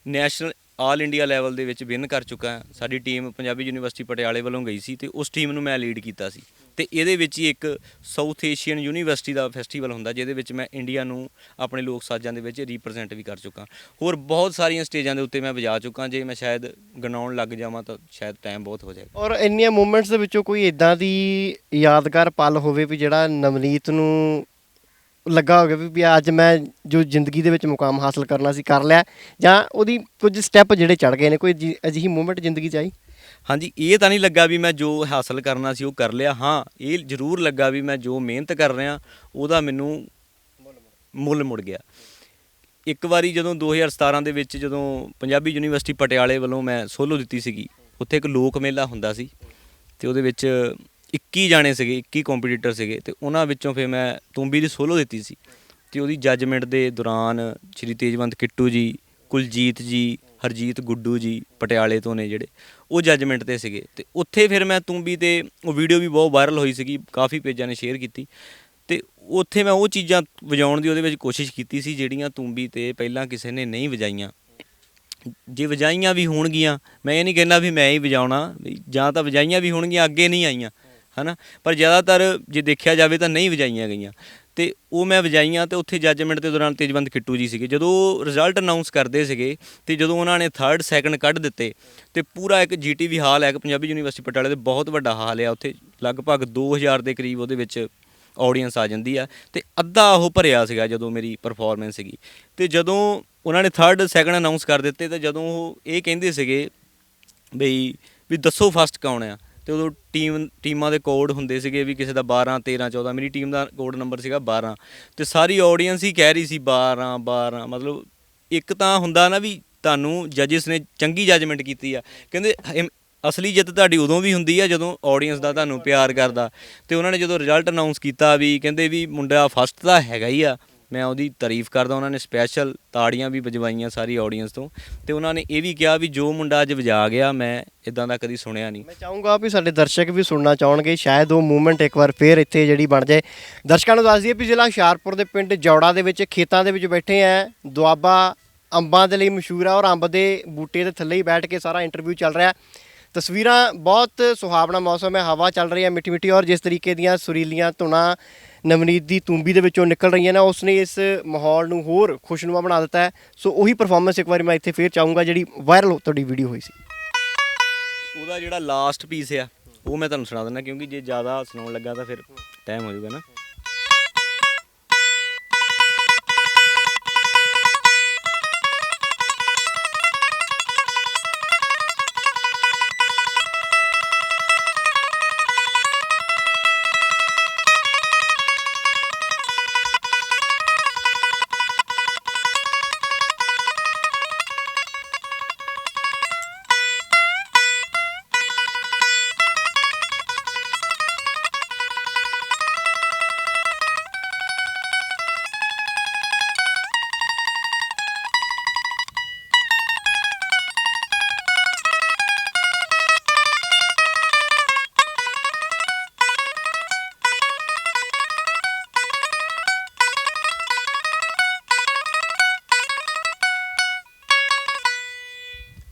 ਨੈਸ਼ਨਲ ਆਲ ਇੰਡੀਆ ਲੈਵਲ ਦੇ ਵਿੱਚ ਵਿਨ ਕਰ ਚੁੱਕਾ ਹਾਂ। ਸਾਡੀ ਟੀਮ ਪੰਜਾਬੀ ਯੂਨੀਵਰਸਿਟੀ ਪਟਿਆਲੇ ਵੱਲੋਂ ਗਈ ਸੀ, ਤੇ ਉਸ ਟੀਮ ਨੂੰ ਮੈਂ ਲੀਡ ਕੀਤਾ ਸੀ। ਤੇ ਇਹਦੇ ਵਿੱਚ ਹੀ ਇੱਕ ਸਾਊਥ ਏਸ਼ੀਅਨ ਯੂਨੀਵਰਸਿਟੀ ਦਾ ਫੈਸਟੀਵਲ ਹੁੰਦਾ, ਜਿਹਦੇ ਵਿੱਚ ਮੈਂ ਇੰਡੀਆ ਨੂੰ ਆਪਣੇ ਲੋਕ ਸਾਜ਼ਾਂ ਦੇ ਵਿੱਚ ਰੀਪ੍ਰਜੈਂਟ ਵੀ ਕਰ ਚੁੱਕਾ। ਹੋਰ ਬਹੁਤ ਸਾਰੀਆਂ ਸਟੇਜਾਂ ਦੇ ਉੱਤੇ ਮੈਂ ਵਜਾ ਚੁੱਕਾ, ਜੇ ਮੈਂ ਸ਼ਾਇਦ ਗਿਣਾਉਣ ਲੱਗ ਜਾਵਾਂ ਤਾਂ ਸ਼ਾਇਦ ਟਾਈਮ ਬਹੁਤ ਹੋ ਜਾਏਗਾ। ਔਰ ਇੰਨੀਆਂ ਮੂਵਮੈਂਟਸ ਦੇ ਵਿੱਚੋਂ ਕੋਈ ਇੱਦਾਂ ਦੀ ਯਾਦਗਾਰ ਪਲ ਹੋਵੇ ਵੀ ਜਿਹੜਾ ਨਵਨੀਤ ਨੂੰ ਲੱਗਾ ਹੋਵੇ ਵੀ ਅੱਜ ਮੈਂ ਜੋ ਜ਼ਿੰਦਗੀ ਦੇ ਵਿੱਚ ਮੁਕਾਮ ਹਾਸਲ ਕਰਨਾ ਸੀ ਕਰ ਲਿਆ, ਜਾਂ ਉਹਦੀ ਕੁਝ ਸਟੈਪ ਜਿਹੜੇ ਚੜ ਗਏ ਨੇ, ਕੋਈ ਅਜਿਹੀ ਮੂਵਮੈਂਟ ਜ਼ਿੰਦਗੀ 'ਚ ਆਈ? ਹਾਂਜੀ, ਇਹ ਤਾਂ ਨਹੀਂ ਲੱਗਾ ਵੀ ਮੈਂ ਜੋ ਹਾਸਲ ਕਰਨਾ ਸੀ ਉਹ ਕਰ ਲਿਆ। ਹਾਂ, ਇਹ ਜ਼ਰੂਰ ਲੱਗਾ ਵੀ ਮੈਂ ਜੋ ਮਿਹਨਤ ਕਰ ਰਿਹਾ ਉਹਦਾ ਮੈਨੂੰ ਮੁੱਲ ਮੁੜ ਗਿਆ। ਇੱਕ ਵਾਰੀ ਜਦੋਂ 2017 ਦੇ ਵਿੱਚ ਜਦੋਂ ਪੰਜਾਬੀ ਯੂਨੀਵਰਸਿਟੀ ਪਟਿਆਲੇ ਵੱਲੋਂ ਮੈਂ ਸੋਲੋ ਦਿੱਤੀ ਸੀਗੀ, ਉੱਥੇ ਇੱਕ ਲੋਕ ਮੇਲਾ ਹੁੰਦਾ ਸੀ ਅਤੇ ਉਹਦੇ ਵਿੱਚ 21 ਜਾਣੇ ਸੀਗੇ, 21 ਕੰਪੀਟੀਟਰ ਸੀਗੇ, ਅਤੇ ਉਹਨਾਂ ਵਿੱਚੋਂ ਫਿਰ ਮੈਂ ਤੂੰਬੀ ਦੀ ਸੋਲੋ ਦਿੱਤੀ ਸੀ। ਅਤੇ ਉਹਦੀ ਜੱਜਮੈਂਟ ਦੇ ਦੌਰਾਨ ਸ਼੍ਰੀ ਤੇਜਵੰਤ ਕਿੱਟੂ ਜੀ, ਕੁਲਜੀਤ ਜੀ, ਹਰਜੀਤ ਗੁੱਡੂ ਜੀ ਪਟਿਆਲੇ ਤੋਂ ਨੇ ਜਿਹੜੇ, ਉਹ ਜੱਜਮੈਂਟ 'ਤੇ ਸੀਗੇ। ਅਤੇ ਉੱਥੇ ਫਿਰ ਮੈਂ ਤੂੰਬੀ 'ਤੇ ਉਹ ਵੀਡੀਓ ਵੀ ਬਹੁਤ ਵਾਇਰਲ ਹੋਈ ਸੀਗੀ, ਕਾਫੀ ਪੇਜਾਂ ਨੇ ਸ਼ੇਅਰ ਕੀਤੀ, ਅਤੇ ਉੱਥੇ ਮੈਂ ਉਹ ਚੀਜ਼ਾਂ ਵਜਾਉਣ ਦੀ ਉਹਦੇ ਵਿੱਚ ਕੋਸ਼ਿਸ਼ ਕੀਤੀ ਸੀ ਜਿਹੜੀਆਂ ਤੂੰਬੀ 'ਤੇ ਪਹਿਲਾਂ ਕਿਸੇ ਨੇ ਨਹੀਂ ਵਜਾਈਆਂ। ਜੇ ਵਜਾਈਆਂ ਵੀ ਹੋਣਗੀਆਂ, ਮੈਂ ਇਹ ਨਹੀਂ ਕਹਿੰਦਾ ਵੀ ਮੈਂ ਹੀ ਵਜਾਉਣਾ, ਜਾਂ ਤਾਂ ਵਜਾਈਆਂ ਵੀ ਹੋਣਗੀਆਂ, ਅੱਗੇ ਨਹੀਂ ਆਈਆਂ ਹੈ ਨਾ, ਪਰ ਜ਼ਿਆਦਾਤਰ ਜੇ ਦੇਖਿਆ ਜਾਵੇ ਤਾਂ ਨਹੀਂ ਵਜਾਈਆਂ ਗਈਆਂ, ਅਤੇ ਉਹ ਮੈਂ ਵਜਾਈਆਂ। ਅਤੇ ਉੱਥੇ ਜੱਜਮੈਂਟ ਦੇ ਦੌਰਾਨ ਤੇਜਵੰਤ ਕਿੱਟੂ ਜੀ ਸੀਗੇ, ਜਦੋਂ ਰਿਜ਼ਲਟ ਅਨਾਊਂਸ ਕਰਦੇ ਸੀਗੇ ਅਤੇ ਜਦੋਂ ਉਹਨਾਂ ਨੇ 3rd 2nd ਕੱਢ ਦਿੱਤੇ, ਅਤੇ ਪੂਰਾ ਇੱਕ GTV ਹਾਲ ਹੈ, ਇੱਕ ਪੰਜਾਬੀ ਯੂਨੀਵਰਸਿਟੀ ਪਟਿਆਲੇ ਦੇ ਬਹੁਤ ਵੱਡਾ ਹਾਲ ਆ, ਉੱਥੇ ਲਗਭਗ 2000 ਦੇ ਕਰੀਬ ਉਹਦੇ ਵਿੱਚ ਆਡੀਅנס ਆ ਜਾਂਦੀ ਆ, ਅਤੇ ਅੱਧਾ ਉਹ ਭਰਿਆ ਸੀਗਾ ਜਦੋਂ ਮੇਰੀ ਪਰਫੋਰਮੈਂਸ ਸੀਗੀ। ਅਤੇ ਜਦੋਂ ਉਹਨਾਂ ਨੇ 3rd 2nd ਅਨਾਊਂਸ ਕਰ ਦਿੱਤੇ, ਅਤੇ ਜਦੋਂ ਉਹ ਇਹ ਕਹਿੰਦੇ ਸੀਗੇ ਵੀ ਦੱਸੋ ਫਸਟ ਕੌਣ ਆ, ਅਤੇ ਉਦੋਂ ਟੀਮਾਂ ਦੇ ਕੋਡ ਹੁੰਦੇ ਸੀਗੇ ਵੀ ਕਿਸੇ ਦਾ 12 13 14, ਮੇਰੀ ਟੀਮ ਦਾ ਕੋਡ ਨੰਬਰ ਸੀਗਾ 12, ਅਤੇ ਸਾਰੀ ਆਡੀਅנס ਹੀ ਕਹਿ ਰਹੀ ਸੀ 12 12। ਮਤਲਬ ਇੱਕ ਤਾਂ ਹੁੰਦਾ ਨਾ ਵੀ ਤੁਹਾਨੂੰ ਜੱਜਿਸ ਨੇ ਚੰਗੀ ਜੱਜਮੈਂਟ ਕੀਤੀ ਆ, ਕਹਿੰਦੇ ਅਸਲੀ ਜਿੱਤ ਤੁਹਾਡੀ ਉਦੋਂ ਵੀ ਹੁੰਦੀ ਆ ਜਦੋਂ ਆਡੀਅנס ਦਾ ਤੁਹਾਨੂੰ ਪਿਆਰ ਕਰਦਾ। ਅਤੇ ਉਹਨਾਂ ਨੇ ਜਦੋਂ ਰਿਜ਼ਲਟ ਅਨਾਊਂਸ ਕੀਤਾ ਵੀ ਕਹਿੰਦੇ ਵੀ ਮੁੰਡਾ ਫਸਟ ਤਾਂ ਹੈਗਾ ਹੀ ਆ, ਮੈਂ ਉਹਦੀ ਤਾਰੀਫ ਕਰਦਾ। ਉਹਨਾਂ ਨੇ ਸਪੈਸ਼ਲ ਤਾੜੀਆਂ ਵੀ ਵਜਵਾਈਆਂ ਸਾਰੀ ਆਡੀਅנס ਤੋਂ, ਅਤੇ ਉਹਨਾਂ ਨੇ ਇਹ ਵੀ ਕਿਹਾ ਵੀ ਜੋ ਮੁੰਡਾ ਅੱਜ ਵਜਾ ਗਿਆ ਮੈਂ ਇੱਦਾਂ ਦਾ ਕਦੀ ਸੁਣਿਆ ਨਹੀਂ। ਮੈਂ ਚਾਹੂੰਗਾ ਵੀ ਸਾਡੇ ਦਰਸ਼ਕ ਵੀ ਸੁਣਨਾ ਚਾਹਣਗੇ, ਸ਼ਾਇਦ ਉਹ ਮੂਵਮੈਂਟ ਇੱਕ ਵਾਰ ਫੇਰ ਇੱਥੇ ਜਿਹੜੀ ਬਣ ਜਾਏ। ਦਰਸ਼ਕਾਂ ਨੂੰ ਦੱਸ ਦਈਏ ਵੀ ਜ਼ਿਲ੍ਹਾ ਹੁਸ਼ਿਆਰਪੁਰ ਦੇ ਪਿੰਡ ਜੌੜਾ ਦੇ ਵਿੱਚ ਖੇਤਾਂ ਦੇ ਵਿੱਚ ਬੈਠੇ ਹੈ। ਦੁਆਬਾ ਅੰਬਾਂ ਦੇ ਲਈ ਮਸ਼ਹੂਰ ਹੈ, ਔਰ ਅੰਬ ਦੇ ਬੂਟੇ ਦੇ ਥੱਲੇ ਹੀ ਬੈਠ ਕੇ ਸਾਰਾ ਇੰਟਰਵਿਊ ਚੱਲ ਰਿਹਾ। ਤਸਵੀਰਾਂ ਬਹੁਤ ਸੁਹਾਵਣਾ ਮੌਸਮ ਹੈ, ਹਵਾ ਚੱਲ ਰਹੀ ਹੈ ਮਿੱਠੀ ਮਿੱਠੀ, ਔਰ ਜਿਸ ਤਰੀਕੇ ਦੀਆਂ ਸੁਰੀਲੀਆਂ ਧੁਨਾਂ ਨਵਨੀਤ ਦੀ ਤੂੰਬੀ ਦੇ ਵਿੱਚੋਂ ਨਿਕਲ ਰਹੀਆਂ ਨੇ, ਉਸਨੇ ਇਸ ਮਾਹੌਲ ਨੂੰ ਹੋਰ ਖੁਸ਼ਨੁਮਾ ਬਣਾ ਦਿੱਤਾ ਹੈ। ਸੋ ਉਹੀ ਪਰਫਾਰਮੈਂਸ ਇੱਕ ਵਾਰੀ ਮੈਂ ਇੱਥੇ ਫੇਰ ਚਾਹੂੰਗਾ ਜਿਹੜੀ ਵਾਇਰਲ ਤੁਹਾਡੀ ਵੀਡੀਓ ਹੋਈ ਸੀ। ਉਹਦਾ ਜਿਹੜਾ ਲਾਸਟ ਪੀਸ ਆ ਉਹ ਮੈਂ ਤੁਹਾਨੂੰ ਸੁਣਾ ਦਿੰਦਾ, ਕਿਉਂਕਿ ਜੇ ਜ਼ਿਆਦਾ ਸੁਣਾਉਣ ਲੱਗਾ ਤਾਂ ਫਿਰ ਟਾਈਮ ਹੋ ਜਾਊਗਾ ਨਾ।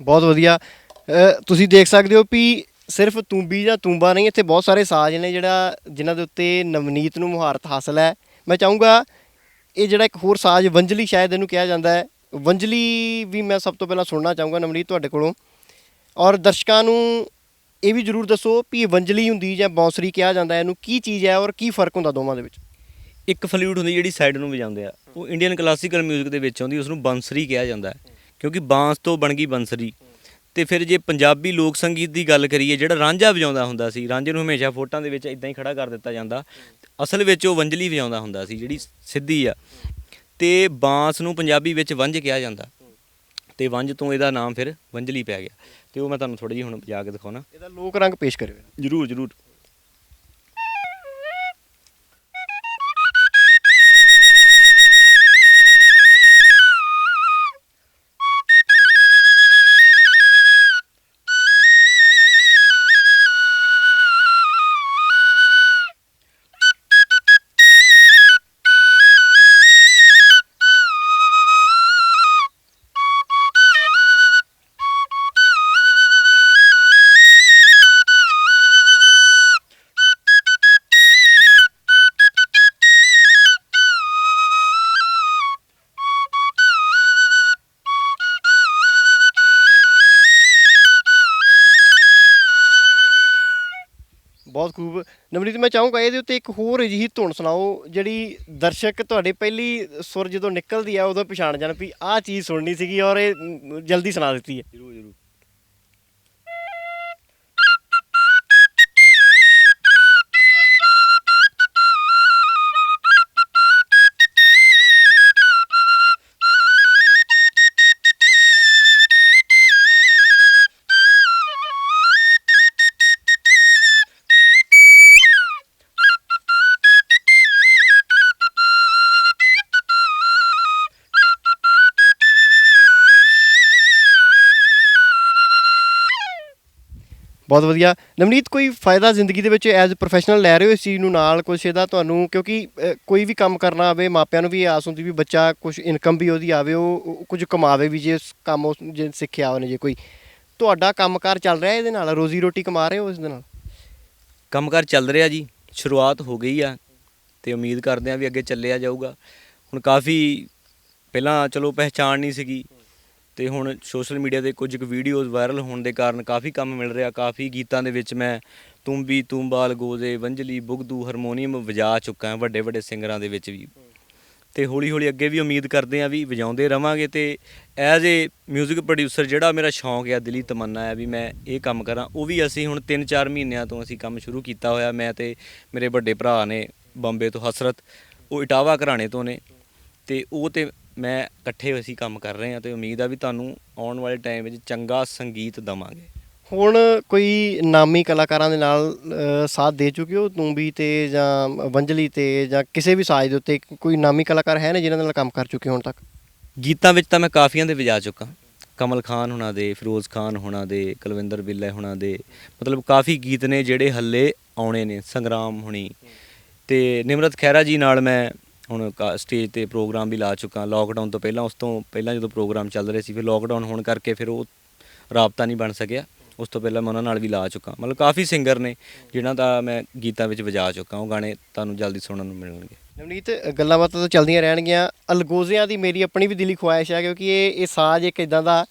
ਬਹੁਤ ਵਧੀਆ। ਤੁਸੀਂ ਦੇਖ ਸਕਦੇ ਹੋ ਵੀ ਸਿਰਫ ਤੂੰਬੀ ਜਾਂ ਤੂੰਬਾ ਨਹੀਂ, ਇੱਥੇ ਬਹੁਤ ਸਾਰੇ ਸਾਜ਼ ਨੇ ਜਿਨ੍ਹਾਂ ਦੇ ਉੱਤੇ ਨਵਨੀਤ ਨੂੰ ਮੁਹਾਰਤ ਹਾਸਲ ਹੈ। ਮੈਂ ਚਾਹੂੰਗਾ ਇਹ ਜਿਹੜਾ ਇੱਕ ਹੋਰ ਸਾਜ਼ ਵੰਜਲੀ, ਸ਼ਾਇਦ ਇਹਨੂੰ ਕਿਹਾ ਜਾਂਦਾ ਹੈ, ਵੰਜਲੀ ਵੀ ਮੈਂ ਸਭ ਤੋਂ ਪਹਿਲਾਂ ਸੁਣਨਾ ਚਾਹੂੰਗਾ ਨਵਨੀਤ ਤੁਹਾਡੇ ਕੋਲੋਂ। ਔਰ ਦਰਸ਼ਕਾਂ ਨੂੰ ਇਹ ਵੀ ਜ਼ਰੂਰ ਦੱਸੋ ਵੀ ਇਹ ਵੰਜਲੀ ਹੁੰਦੀ ਜਾਂ ਬਾਂਸਰੀ ਕਿਹਾ ਜਾਂਦਾ, ਇਹਨੂੰ ਕੀ ਚੀਜ਼ ਹੈ ਔਰ ਕੀ ਫਰਕ ਹੁੰਦਾ ਦੋਵਾਂ ਦੇ ਵਿੱਚ? ਇੱਕ ਫਲੂਟ ਹੁੰਦੀ ਜਿਹੜੀ ਸਾਈਡ ਨੂੰ ਵਜਾਉਂਦੇ ਆ, ਉਹ ਇੰਡੀਅਨ ਕਲਾਸੀਕਲ ਮਿਊਜ਼ਿਕ ਦੇ ਵਿੱਚ ਆਉਂਦੀ, ਉਸਨੂੰ ਬੰਸਰੀ ਕਿਹਾ ਜਾਂਦਾ ਹੈ, ਕਿਉਂਕਿ ਬਾਂਸ ਤੋਂ ਬਣ ਗਈ ਬੰਸਰੀ। ਅਤੇ ਫਿਰ ਜੇ ਪੰਜਾਬੀ ਲੋਕ ਸੰਗੀਤ ਦੀ ਗੱਲ ਕਰੀਏ, ਜਿਹੜਾ ਰਾਂਝਾ ਵਜਾਉਂਦਾ ਹੁੰਦਾ ਸੀ, ਰਾਂਝੇ ਨੂੰ ਹਮੇਸ਼ਾ ਫੋਟਾਂ ਦੇ ਵਿੱਚ ਇੱਦਾਂ ਹੀ ਖੜਾ ਕਰ ਦਿੱਤਾ ਜਾਂਦਾ, ਅਸਲ ਵਿੱਚ ਉਹ ਵੰਜਲੀ ਵਜਾਉਂਦਾ ਹੁੰਦਾ ਸੀ ਜਿਹੜੀ ਸਿੱਧੀ ਆ। ਅਤੇ ਬਾਂਸ ਨੂੰ ਪੰਜਾਬੀ ਵਿੱਚ ਵੰਝ ਕਿਹਾ ਜਾਂਦਾ, ਅਤੇ ਵੰਝ ਤੋਂ ਇਹਦਾ ਨਾਮ ਫਿਰ ਵੰਜਲੀ ਪੈ ਗਿਆ। ਅਤੇ ਉਹ ਮੈਂ ਤੁਹਾਨੂੰ ਥੋੜ੍ਹੀ ਜਿਹੀ ਹੁਣ ਵਜਾ ਕੇ ਦਿਖਾਉਣਾ। ਇਹਦਾ ਲੋਕ ਰੰਗ ਪੇਸ਼ ਕਰਿਓ। ਜ਼ਰੂਰ ਜ਼ਰੂਰ। ਬਹੁਤ ਖੂਬ। ਨਵਨੀਤ, ਮੈਂ ਚਾਹੂੰਗਾ ਇਹਦੇ ਉੱਤੇ ਇੱਕ ਹੋਰ ਅਜਿਹੀ ਧੁਨ ਸੁਣਾਓ ਜਿਹੜੀ ਦਰਸ਼ਕ ਤੁਹਾਡੇ ਪਹਿਲੀ ਸੁਰ ਜਦੋਂ ਨਿਕਲਦੀ ਆ ਉਦੋਂ ਪਛਾਣ ਜਾਣ ਵੀ ਆਹ ਚੀਜ਼ ਸੁਣਨੀ ਸੀਗੀ ਔਰ ਇਹ ਜਲਦੀ ਸੁਣਾ ਦਿੱਤੀ ਹੈ। ਜ਼ਰੂਰ ਜ਼ਰੂਰ। ਬਹੁਤ ਵਧੀਆ। ਨਵਨੀਤ, ਕੋਈ ਫਾਇਦਾ ਜ਼ਿੰਦਗੀ ਦੇ ਵਿੱਚ ਐਜ਼ ਪ੍ਰੋਫੈਸ਼ਨਲ ਲੈ ਰਹੇ ਹੋ ਇਸ ਚੀਜ਼ ਨੂੰ ਨਾਲ ਕੁਛ ਇਹਦਾ ਤੁਹਾਨੂੰ? ਕਿਉਂਕਿ ਕੋਈ ਵੀ ਕੰਮ ਕਰਨਾ ਆਵੇ ਮਾਪਿਆਂ ਨੂੰ ਵੀ ਇਹ ਆਸ ਹੁੰਦੀ ਵੀ ਬੱਚਾ ਕੁਛ ਇਨਕਮ ਵੀ ਉਹਦੀ ਆਵੇ, ਉਹ ਕੁਝ ਕਮਾਵੇ ਵੀ, ਜੇ ਉਸ ਕੰਮ ਉਸ ਜੇ ਸਿੱਖਿਆ ਉਹਨੇ। ਜੇ ਕੋਈ ਤੁਹਾਡਾ ਕੰਮਕਾਰ ਚੱਲ ਰਿਹਾ ਇਹਦੇ ਨਾਲ, ਰੋਜ਼ੀ ਰੋਟੀ ਕਮਾ ਰਹੇ ਹੋ ਇਸ ਦੇ ਨਾਲ? ਕੰਮਕਾਰ ਚੱਲ ਰਿਹਾ ਜੀ, ਸ਼ੁਰੂਆਤ ਹੋ ਗਈ ਆ ਤੇ ਉਮੀਦ ਕਰਦੇ ਆ ਵੀ ਅੱਗੇ ਚੱਲਿਆ ਜਾਊਗਾ। ਹੁਣ ਕਾਫੀ ਪਹਿਲਾਂ ਚਲੋ ਪਹਿਚਾਣ ਨਹੀਂ ਸੀਗੀ, ਤੇ ਹੁਣ ਸੋਸ਼ਲ ਮੀਡੀਆ 'ਤੇ ਕੁਝ ਕੁ ਵੀਡੀਓਜ਼ ਵਾਇਰਲ ਹੋਣ ਦੇ ਕਾਰਨ ਕਾਫੀ ਕੰਮ ਮਿਲ ਰਿਹਾ। ਕਾਫੀ ਗੀਤਾਂ ਦੇ ਵਿੱਚ ਮੈਂ ਤੂੰਬੀ ਤੂੰਬਾਲ ਗੋਜ਼ੇ ਵੰਜਲੀ ਬੁਗਦੂ ਹਾਰਮੋਨੀਅਮ ਵਜਾ ਚੁੱਕਾ ਹਾਂ ਵੱਡੇ ਵੱਡੇ ਸਿੰਗਰਾਂ ਦੇ ਵਿੱਚ ਵੀ, ਤੇ ਹੌਲੀ ਹੌਲੀ ਅੱਗੇ ਵੀ ਉਮੀਦ ਕਰਦੇ ਹਾਂ ਵੀ ਵਜਾਉਂਦੇ ਰਵਾਂਗੇ। ਤੇ ਐਜ਼ ਏ ਮਿਊਜ਼ਿਕ ਪ੍ਰੋਡਿਊਸਰ ਜਿਹੜਾ ਮੇਰਾ ਸ਼ੌਂਕ ਆ, ਦਿਲੀ ਤਮੰਨਾ ਹੈ ਵੀ ਮੈਂ ਇਹ ਕੰਮ ਕਰਾਂ, ਉਹ ਵੀ ਅਸੀਂ ਹੁਣ 3-4 ਮਹੀਨਿਆਂ ਤੋਂ ਅਸੀਂ ਕੰਮ ਸ਼ੁਰੂ ਕੀਤਾ ਹੋਇਆ। ਮੈਂ ਤੇ ਮੇਰੇ ਵੱਡੇ ਭਰਾ ਨੇ ਬੰਬੇ ਤੋਂ, ਹਸਰਤ, ਉਹ ਇਟਾਵਾ ਘਰਾਣੇ ਤੋਂ ਨੇ, ਤੇ ਉਹ ਤੇ ਮੈਂ ਇਕੱਠੇ ਅਸੀਂ ਕੰਮ ਕਰ ਰਹੇ ਹਾਂ, ਤੇ ਉਮੀਦ ਆ ਵੀ ਤੁਹਾਨੂੰ ਆਉਣ ਵਾਲੇ ਟਾਈਮ ਵਿੱਚ ਚੰਗਾ ਸੰਗੀਤ ਦੇਵਾਂਗੇ। ਹੁਣ ਕੋਈ ਨਾਮੀ ਕਲਾਕਾਰਾਂ ਦੇ ਨਾਲ ਸਾਥ ਦੇ ਚੁੱਕੇ ਹੋ ਤੂੰਬੀ ਤੇ ਜਾਂ ਵੰਜਲੀ ਤੇ ਜਾਂ ਕਿਸੇ ਵੀ ਸਾਜ਼ ਦੇ ਉੱਤੇ? ਕੋਈ ਨਾਮੀ ਕਲਾਕਾਰ ਹੈ ਨੇ ਜਿਨ੍ਹਾਂ ਨਾਲ ਕੰਮ ਕਰ ਚੁੱਕੇ ਹੋ ਹੁਣ ਤੱਕ? ਗੀਤਾਂ ਵਿੱਚ ਤਾਂ ਮੈਂ ਕਾਫੀਆਂ ਦੇ ਵਜਾ ਚੁੱਕਾ, ਕਮਲ ਖਾਨ ਹੋਣਾ ਦੇ, ਫਿਰੋਜ਼ ਖਾਨ ਹੋਣਾ ਦੇ, ਕੁਲਵਿੰਦਰ ਬਿੱਲੇ ਹੋਣਾ ਦੇ, ਮਤਲਬ ਕਾਫੀ ਗੀਤ ਨੇ ਜਿਹੜੇ ਹੱਲੇ ਆਉਣੇ ਨੇ। ਸੰਗਰਾਮ ਹੋਣੀ ਤੇ ਨਿਮਰਤ ਖਹਿਰਾ ਜੀ ਨਾਲ ਮੈਂ ਹੁਣ ਸਟੇਜ 'ਤੇ ਪ੍ਰੋਗਰਾਮ ਵੀ ਲਾ ਚੁੱਕਾ ਲੋਕਡਾਊਨ ਤੋਂ ਪਹਿਲਾਂ। ਉਸ ਤੋਂ ਪਹਿਲਾਂ ਜਦੋਂ ਪ੍ਰੋਗਰਾਮ ਚੱਲ ਰਹੇ ਸੀ, ਫਿਰ ਲੋਕਡਾਊਨ ਹੋਣ ਕਰਕੇ ਫਿਰ ਉਹ ਰਾਬਤਾ ਨਹੀਂ ਬਣ ਸਕਿਆ। ਉਸ ਤੋਂ ਪਹਿਲਾਂ ਮੈਂ ਉਹਨਾਂ ਨਾਲ ਵੀ ਲਾ ਚੁੱਕਾ। ਮਤਲਬ ਕਾਫੀ ਸਿੰਗਰ ਨੇ ਜਿਨ੍ਹਾਂ ਦਾ ਮੈਂ ਗੀਤਾਂ ਵਿੱਚ ਵਜਾ ਚੁੱਕਾ। ਉਹ ਗਾਣੇ ਤੁਹਾਨੂੰ ਜਲਦੀ ਸੁਣਨ ਨੂੰ ਮਿਲਣਗੇ। ਨਵਨੀਤ, ਗੱਲਾਂ ਬਾਤਾਂ ਤਾਂ ਚੱਲਦੀਆਂ ਰਹਿਣਗੀਆਂ। ਅਲਗੋਜ਼ਿਆਂ ਦੀ ਮੇਰੀ ਆਪਣੀ ਵੀ ਦਿਲੀ ਖੁਆਇਸ਼ ਹੈ, ਕਿਉਂਕਿ ਇਹ ਸਾਜ਼ ਇੱਕ ਇੱਦਾਂ ਦਾ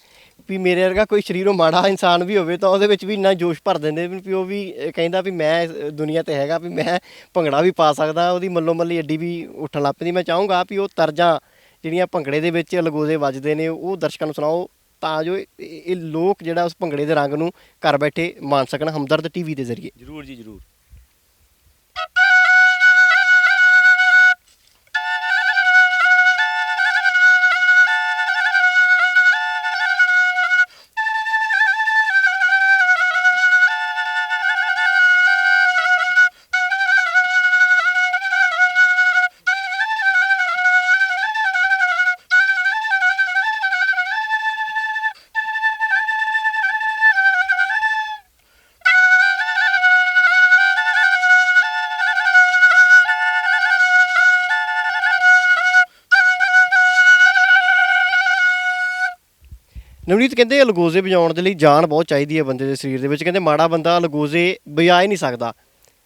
ਵੀ ਮੇਰੇ ਵਰਗਾ ਕੋਈ ਸਰੀਰੋਂ ਮਾੜਾ ਇਨਸਾਨ ਵੀ ਹੋਵੇ ਤਾਂ ਉਹਦੇ ਵਿੱਚ ਵੀ ਇੰਨਾ ਜੋਸ਼ ਭਰ ਦਿੰਦੇ ਵੀ ਉਹ ਵੀ ਕਹਿੰਦਾ ਵੀ ਮੈਂ ਇਸ ਦੁਨੀਆ 'ਤੇ ਹੈਗਾ, ਵੀ ਮੈਂ ਭੰਗੜਾ ਵੀ ਪਾ ਸਕਦਾ। ਉਹਦੀ ਮੱਲੋ ਮੱਲੀ ਅੱਡੀ ਵੀ ਉੱਠਣ ਲੱਗ ਪੈਂਦੀ। ਮੈਂ ਚਾਹੂੰਗਾ ਵੀ ਉਹ ਤਰਜ਼ਾਂ ਜਿਹੜੀਆਂ ਭੰਗੜੇ ਦੇ ਵਿੱਚ ਅਲਗੋਜ਼ੇ ਵੱਜਦੇ ਨੇ ਉਹ ਦਰਸ਼ਕਾਂ ਨੂੰ ਸੁਣਾਓ, ਤਾਂ ਜੋ ਇਹ ਲੋਕ ਜਿਹੜਾ ਉਸ ਭੰਗੜੇ ਦੇ ਰੰਗ ਨੂੰ ਘਰ ਬੈਠੇ ਮਾਣ ਸਕਣ ਹਮਦਰਦ ਟੀਵੀ ਦੇ ਜ਼ਰੀਏ। ਜ਼ਰੂਰ ਜੀ ਜ਼ਰੂਰ। ਨਵਨੀਤ, ਕਹਿੰਦੇ ਅਲਗੋਜ਼ੇ ਵਜਾਉਣ ਦੇ ਲਈ ਜਾਨ ਬਹੁਤ ਚਾਹੀਦੀ ਹੈ ਬੰਦੇ ਦੇ ਸਰੀਰ ਦੇ ਵਿੱਚ। ਕਹਿੰਦੇ ਮਾੜਾ ਬੰਦਾ ਅਲਗੋਜ਼ੇ ਵਜਾ ਹੀ ਨਹੀਂ ਸਕਦਾ।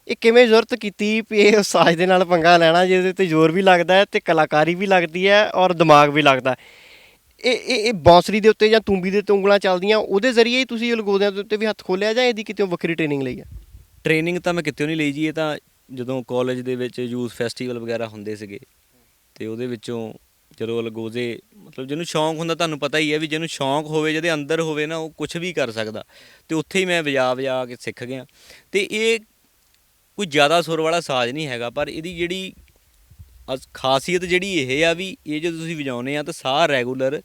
ਇਹ ਕਿਵੇਂ ਜ਼ਰੂਰਤ ਕੀਤੀ ਵੀ ਇਹ ਸਾਜ਼ ਦੇ ਨਾਲ ਪੰਗਾ ਲੈਣਾ ਜਿਹਦੇ 'ਤੇ ਜ਼ੋਰ ਵੀ ਲੱਗਦਾ ਹੈ ਤੇ ਕਲਾਕਾਰੀ ਵੀ ਲੱਗਦੀ ਹੈ ਔਰ ਦਿਮਾਗ ਵੀ ਲੱਗਦਾ? ਇਹ ਬਾਂਸਰੀ ਦੇ ਉੱਤੇ ਜਾਂ ਤੂੰਬੀ ਦੇ ਉੱਤੇ ਉਂਗਲਾਂ ਚੱਲਦੀਆਂ, ਉਹਦੇ ਜ਼ਰੀਏ ਹੀ ਤੁਸੀਂ ਅਲਗੋਜ਼ਿਆਂ ਦੇ ਉੱਤੇ ਵੀ ਹੱਥ ਖੋਲ੍ਹਿਆ ਜਾਂ ਇਹਦੀ ਕਿਤੇ ਵੱਖਰੀ ਟ੍ਰੇਨਿੰਗ ਲਈ ਹੈ? ਟ੍ਰੇਨਿੰਗ ਤਾਂ ਮੈਂ ਕਿਤੇ ਨਹੀਂ ਲਈ ਜੀ। ਇਹ ਤਾਂ ਜਦੋਂ ਕਾਲਜ ਦੇ ਵਿੱਚ ਯੂਥ ਫੈਸਟੀਵਲ ਵਗੈਰਾ ਹੁੰਦੇ ਸੀਗੇ, ਤੇ ਉਹਦੇ ਵਿੱਚੋਂ ਜਦੋਂ ਅਲਗੋਜ਼ੇ, ਮਤਲਬ ਜਿਹਨੂੰ ਸ਼ੌਂਕ ਹੁੰਦਾ, ਤੁਹਾਨੂੰ ਪਤਾ ਹੀ ਹੈ ਵੀ ਜਿਹਨੂੰ ਸ਼ੌਂਕ ਹੋਵੇ, ਜਿਹਦੇ ਅੰਦਰ ਹੋਵੇ ਨਾ, ਉਹ ਕੁਝ ਵੀ ਕਰ ਸਕਦਾ। ਤੇ ਉੱਥੇ ਹੀ ਮੈਂ ਵਜਾ ਕੇ ਸਿੱਖ ਗਿਆ। ਤੇ ਇਹ ਕੋਈ ਜ਼ਿਆਦਾ ਸੁਰ ਵਾਲਾ ਸਾਜ਼ ਨਹੀਂ ਹੈਗਾ, ਪਰ ਇਹਦੀ ਜਿਹੜੀ ਖਾਸੀਅਤ ਜਿਹੜੀ ਇਹ ਆ ਵੀ ਇਹ ਜਦੋਂ ਤੁਸੀਂ ਵਜਾਉਂਦੇ ਆ ਤਾਂ ਸਾਹ ਰੈਗੂਲਰ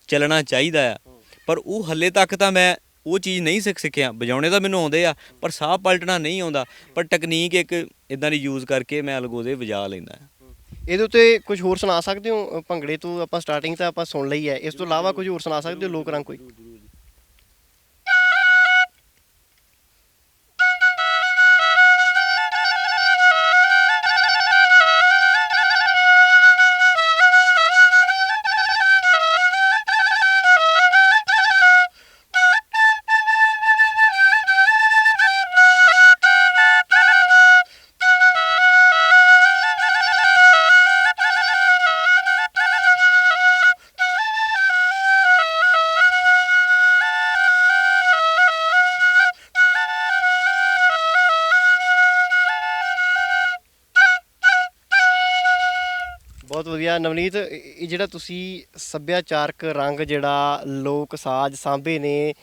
ਚੱਲਣਾ ਚਾਹੀਦਾ ਆ। ਪਰ ਉਹ ਹੱਲੇ ਤੱਕ ਤਾਂ ਮੈਂ ਉਹ ਚੀਜ਼ ਨਹੀਂ ਸਿੱਖਿਆ। ਵਜਾਉਣੇ ਤਾਂ ਮੈਨੂੰ ਆਉਂਦੇ ਆ, ਪਰ ਸਾਹ ਪਲਟਣਾ ਨਹੀਂ ਆਉਂਦਾ। ਪਰ ਟੈਕਨੀਕ ਇੱਕ ਇੱਦਾਂ ਦੀ ਯੂਜ਼ ਕਰਕੇ ਮੈਂ ਅਲਗੋਜ਼ੇ ਵਜਾ ਲੈਂਦਾ। ਇਹਦੇ ਉੱਤੇ ਕੁਝ ਹੋਰ ਸੁਣਾ ਸਕਦੇ ਹੋ? ਭੰਗੜੇ ਤੋਂ ਆਪਾਂ ਸਟਾਰਟਿੰਗ ਤਾਂ ਆਪਾਂ ਸੁਣ ਲਈ ਹੈ, ਇਸ ਤੋਂ ਇਲਾਵਾ ਕੁਝ ਹੋਰ ਸੁਣਾ ਸਕਦੇ ਹੋ ਲੋਕ ਰੰਗ ਕੋਈ? ਬਹੁਤ ਵਧੀਆ ਨਵਨੀਤ, ਇਹ ਜਿਹੜਾ ਤੁਸੀਂ ਸੱਭਿਆਚਾਰਕ ਰੰਗ ਜਿਹੜਾ ਲੋਕ ਸਾਜ਼ ਸਾਂਭੇ ਨੇ,